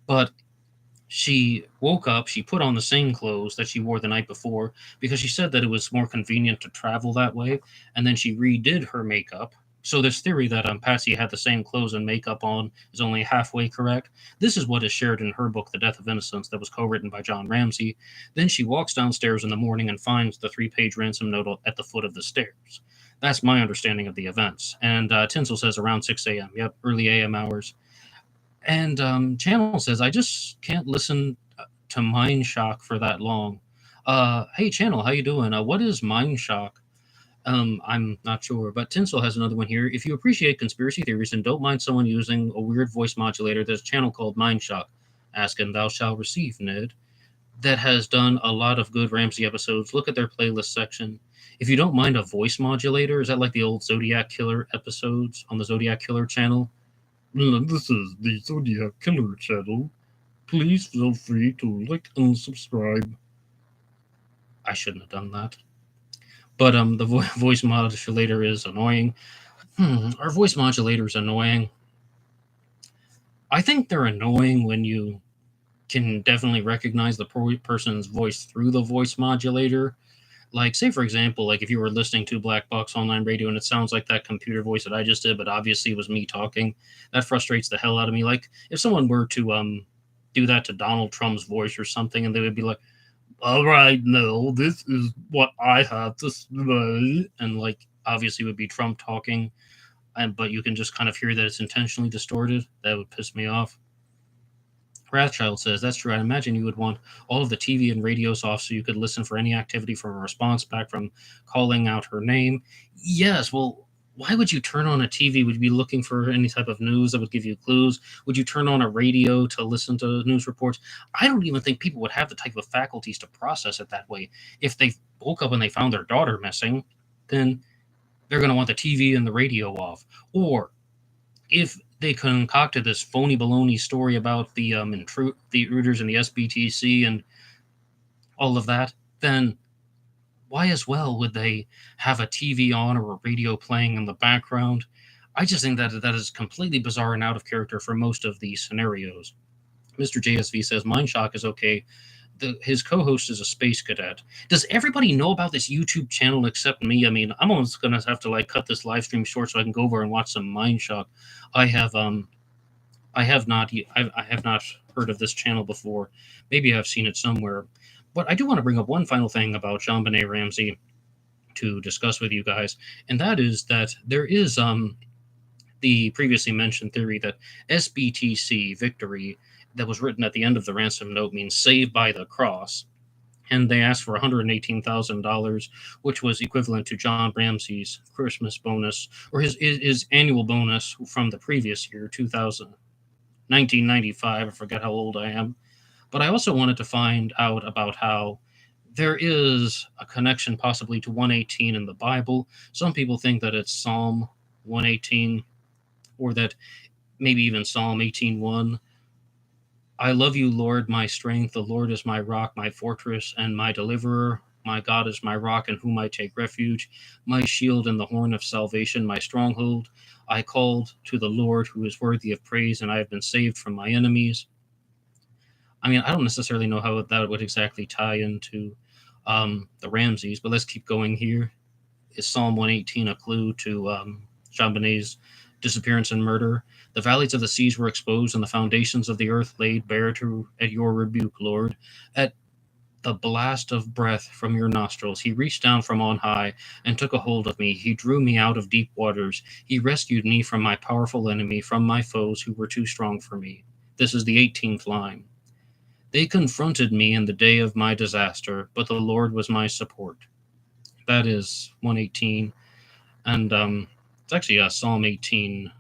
But she woke up, she put on the same clothes that she wore the night before because she said that it was more convenient to travel that way, and then she redid her makeup. So this theory that Patsy had the same clothes and makeup on is only halfway correct. This is what is shared in her book, The Death of Innocence, that was co-written by John Ramsey. Then she walks downstairs in the morning and finds the 3-page ransom note at the foot of the stairs. That's my understanding of the events. And Tinsel says around 6 a.m. Yep, early a.m. hours. And Channel says, I just can't listen to Mind Shock for that long. Hey, Channel, how you doing? What is Mind Shock? I'm not sure, but Tinsel has another one here. If you appreciate conspiracy theories and don't mind someone using a weird voice modulator, there's a channel called Mind Shock. Ask and thou shalt receive, Ned. That has done a lot of good Ramsey episodes. Look at their playlist section. If you don't mind a voice modulator, is that like the old Zodiac Killer episodes on the Zodiac Killer channel? This is the Zodiac Killer channel. Please feel free to like and subscribe. I shouldn't have done that. But the voice modulator is annoying. Our voice modulator is annoying. I think they're annoying when you can definitely recognize the person's voice through the voice modulator. Like, say, for example, like if you were listening to Black Box Online Radio and it sounds like that computer voice that I just did, but obviously it was me talking, that frustrates the hell out of me. Like, if someone were to do that to Donald Trump's voice or something, and they would be like, all right, no, this is what I have to say, and like, obviously it would be Trump talking, but you can just kind of hear that it's intentionally distorted. That would piss me off. Wrathchild says, that's true. I imagine you would want all of the TV and radios off so you could listen for any activity from a response back from calling out her name. Yes, well, why would you turn on a TV? Would you be looking for any type of news that would give you clues? Would you turn on a radio to listen to news reports? I don't even think people would have the type of faculties to process it that way. If they woke up and they found their daughter missing, then they're going to want the TV and the radio off. Or if they concocted this phony baloney story about the intruders and the SBTC and all of that, then why as well would they have a TV on or a radio playing in the background? I just think that that is completely bizarre and out of character for most of these scenarios. Mr. JSV says Mind Shock is okay. His co-host is a space cadet. Does everybody know about this YouTube channel except me? I mean, I'm almost gonna have to like cut this live stream short so I can go over and watch some Mind Shock. I have not heard of this channel before. Maybe I've seen it somewhere. But I do want to bring up one final thing about JonBenet Ramsey to discuss with you guys, and that is that there is the previously mentioned theory that SBTC victory that was written at the end of the ransom note means saved by the cross. And they asked for $118,000, which was equivalent to John Ramsey's Christmas bonus, or his annual bonus from the previous year, 1995. I forget how old I am. But I also wanted to find out about how there is a connection possibly to 118 in the Bible. Some people think that it's Psalm 118, or that maybe even Psalm 18:1. I love you, Lord, my strength. The Lord is my rock, my fortress, and my deliverer. My God is my rock in whom I take refuge, my shield and the horn of salvation, my stronghold. I called to the Lord who is worthy of praise, and I have been saved from my enemies. I mean, I don't necessarily know how that would exactly tie into the Ramseys, but let's keep going here. Is Psalm 118 a clue to JonBenet's disappearance and murder? The valleys of the seas were exposed, and the foundations of the earth laid bare at your rebuke, Lord. At the blast of breath from your nostrils, he reached down from on high and took a hold of me. He drew me out of deep waters. He rescued me from my powerful enemy, from my foes who were too strong for me. This is the 18th line. They confronted me in the day of my disaster, but the Lord was my support. That is 118. And it's actually Psalm 18,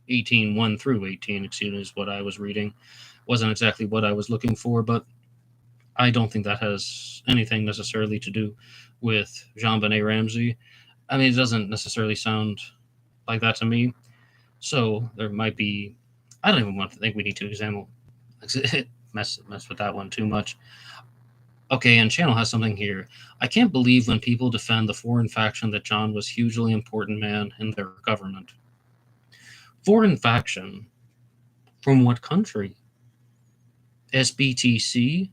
1 through 18, excuse me, is what I was reading. Wasn't exactly what I was looking for, but I don't think that has anything necessarily to do with JonBenet Ramsey. I mean, it doesn't necessarily sound like that to me. So there might be, I don't even want to think we need to examine, mess with that one too much. Okay, and Channel has something here. I can't believe when people defend the foreign faction that John was hugely important man in their government. Foreign faction? From what country? SBTC?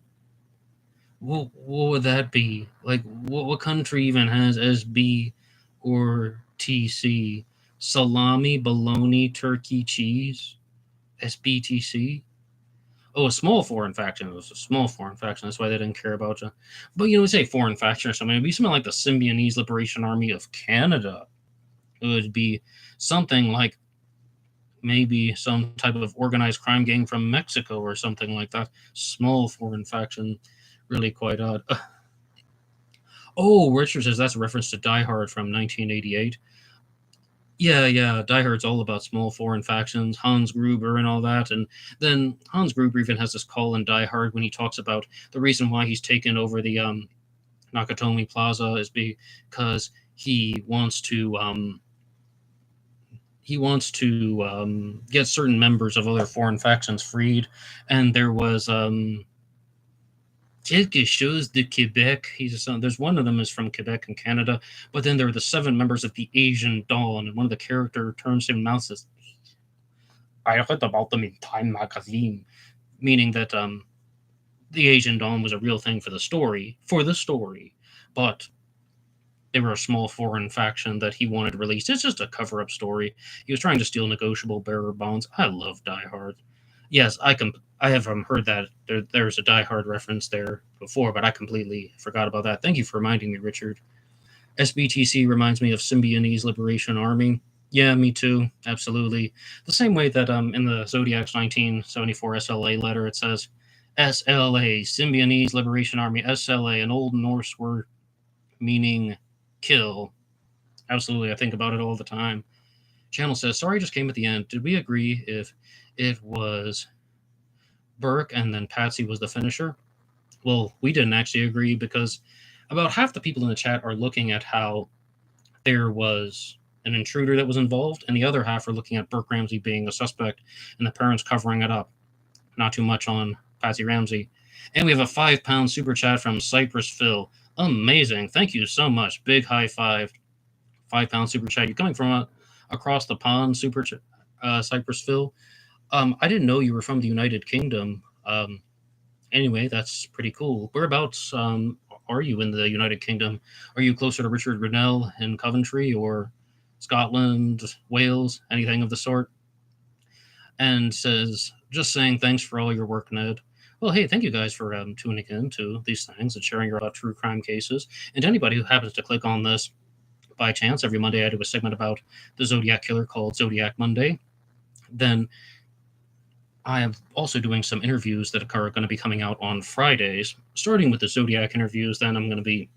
What would that be? Like, what country even has SB or TC? Salami, bologna, turkey, cheese? SBTC? Oh, a small foreign faction. It was a small foreign faction. That's why they didn't care about you. But, we say foreign faction or something. It'd be something like the Symbionese Liberation Army of Canada. It would be something like maybe some type of organized crime gang from Mexico or something like that. Small foreign faction. Really quite odd. Oh, Richard says that's a reference to Die Hard from 1988. Yeah, Die Hard's all about small foreign factions, Hans Gruber and all that. And then Hans Gruber even has this call in Die Hard when he talks about the reason why he's taken over the Nakatomi Plaza is because he wants to get certain members of other foreign factions freed. And there was quelque chose de Quebec. There's one of them is from Quebec in Canada, but then there are the 7 members of the Asian Dawn, and one of the character turns to him and says, "I read about them in Time magazine," meaning that the Asian Dawn was a real thing for the story, but they were a small foreign faction that he wanted released. It's just a cover-up story. He was trying to steal negotiable bearer bonds. I love Die Hard. Yes, I have heard that there's a Die Hard reference there before, but I completely forgot about that. Thank you for reminding me, Richard. SBTC reminds me of Symbionese Liberation Army. Yeah, me too. Absolutely. The same way that in the Zodiac's 1974 SLA letter, it says SLA, Symbionese Liberation Army, SLA, an Old Norse word meaning kill. Absolutely, I think about it all the time. Channel says, sorry, just came at the end. Did we agree if it was Burke and then Patsy was the finisher? Well, we didn't actually agree because about half the people in the chat are looking at how there was an intruder that was involved, and the other half are looking at Burke Ramsey being a suspect and the parents covering it up. Not too much on Patsy Ramsey. And we have a £5 super chat from Cypress Phil. Amazing. Thank you so much. Big high five. £5 super chat. You're coming from across the pond, Cypress Phil. I didn't know you were from the United Kingdom. Anyway, that's pretty cool. Whereabouts are you in the United Kingdom? Are you closer to Richard Grinnell in Coventry or Scotland, Wales, anything of the sort? And says, just saying thanks for all your work, Ned. Well, hey, thank you guys for tuning in to these things and sharing about true crime cases. And to anybody who happens to click on this by chance, every Monday I do a segment about the Zodiac Killer called Zodiac Monday. Then I am also doing some interviews that are going to be coming out on Fridays, starting with the Zodiac interviews. Then I'm going to be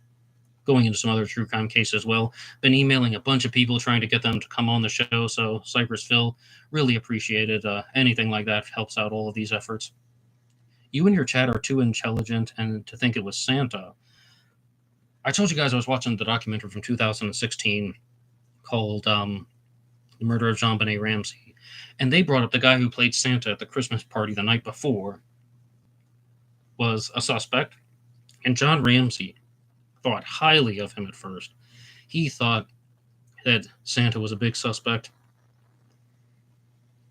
going into some other true crime cases as well. Been emailing a bunch of people trying to get them to come on the show. So Cypress Phil, really appreciate it. Anything like that helps out all of these efforts. You and your chat are too intelligent and to think it was Santa. I told you guys I was watching the documentary from 2016 called The Murder of JonBenet Ramsey. And they brought up the guy who played Santa at the Christmas party the night before was a suspect. And John Ramsey thought highly of him at first. He thought that Santa was a big suspect.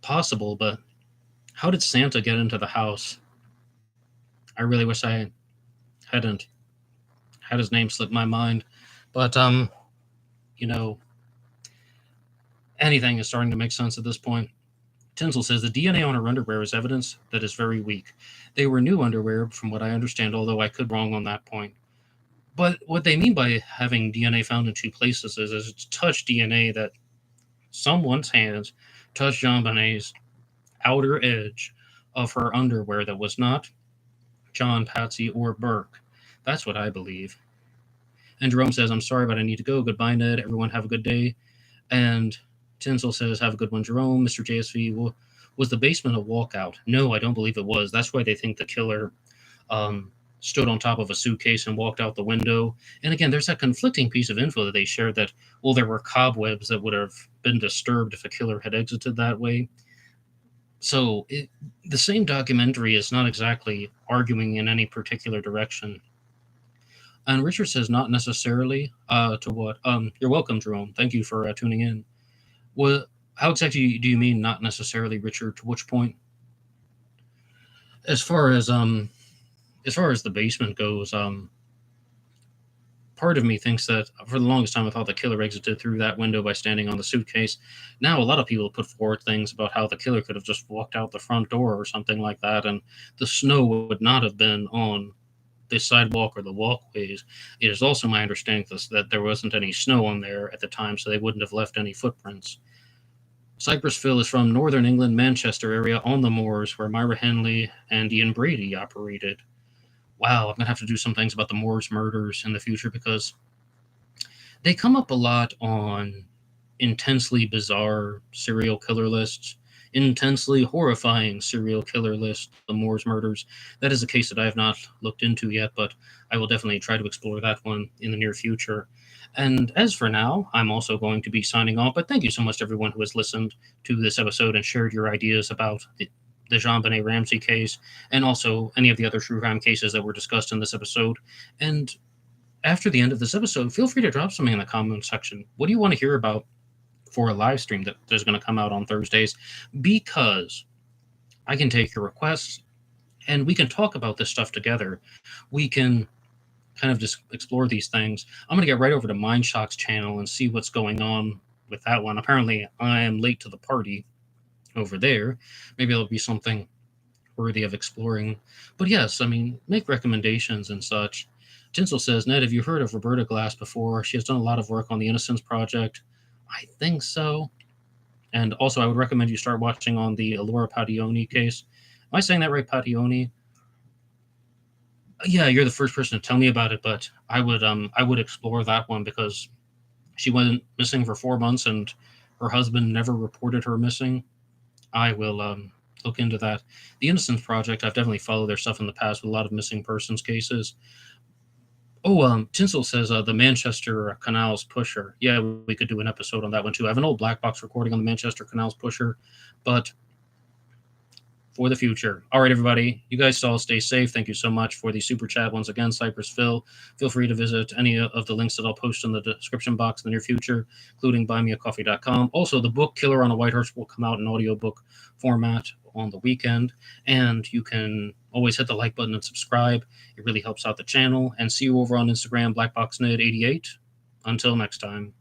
Possible, but how did Santa get into the house? I really wish I hadn't had his name slip my mind. But, anything is starting to make sense at this point. Tinsel says the DNA on her underwear is evidence that is very weak. They were new underwear, from what I understand, although I could be wrong on that point. But what they mean by having DNA found in 2 places is it's touch DNA that someone's hands touched JonBenet's outer edge of her underwear that was not John, Patsy, or Burke. That's what I believe. And Jerome says, I'm sorry, but I need to go. Goodbye, Ned. Everyone have a good day. And Tinsel says, have a good one, Jerome. Mr. JSV, was the basement a walkout? No, I don't believe it was. That's why they think the killer stood on top of a suitcase and walked out the window. And again, there's that conflicting piece of info that they shared that, well, there were cobwebs that would have been disturbed if a killer had exited that way. So the same documentary is not exactly arguing in any particular direction. And Richard says, not necessarily. To what? You're welcome, Jerome. Thank you for tuning in. Well, how exactly do you mean not necessarily, Richard? To which point? As far as the basement goes, part of me thinks that for the longest time I thought the killer exited through that window by standing on the suitcase. Now a lot of people put forward things about how the killer could have just walked out the front door or something like that, and the snow would not have been on the sidewalk or the walkways. It is also my understanding that there wasn't any snow on there at the time, so they wouldn't have left any footprints. Cypressville is from Northern England, Manchester area on the moors where Myra Henley and Ian Brady operated. Wow, I'm going to have to do some things about the Moors murders in the future because they come up a lot on intensely bizarre serial killer lists, intensely horrifying serial killer lists, the Moors murders. That is a case that I have not looked into yet, but I will definitely try to explore that one in the near future. And as for now, I'm also going to be signing off, but thank you so much to everyone who has listened to this episode and shared your ideas about the JonBenet Ramsey case, and also any of the other true crime cases that were discussed in this episode. And after the end of this episode, feel free to drop something in the comment section. What do you want to hear about for a live stream that is going to come out on Thursdays? Because I can take your requests and we can talk about this stuff together. We can kind of just explore these things. I'm going to get right over to Mindshock's channel and see what's going on with that one. Apparently, I am late to the party over there. Maybe it'll be something worthy of exploring. But yes, I mean, make recommendations and such. Tinsel says, Ned, have you heard of Roberta Glass before? She has done a lot of work on the Innocence Project. I think so. And also, I would recommend you start watching on the Laura Padioni case. Am I saying that right, Padioni? Yeah, you're the first person to tell me about it, but I would explore that one because she went missing for 4 months and her husband never reported her missing. I will look into that. The Innocence Project, I've definitely followed their stuff in the past with a lot of missing persons cases. Oh, Tinsel says the Manchester Canals Pusher. Yeah, we could do an episode on that one too. I have an old black box recording on the Manchester Canals Pusher, but for the future. All right, everybody. You guys all stay safe. Thank you so much for the super chat once again, Cypress Phil. Feel free to visit any of the links that I'll post in the description box in the near future, including BuyMeACoffee.com. Also, the book Killer on a Whitehorse will come out in audiobook format on the weekend, and you can always hit the like button and subscribe. It really helps out the channel. And see you over on Instagram, BlackBoxNet88. Until next time.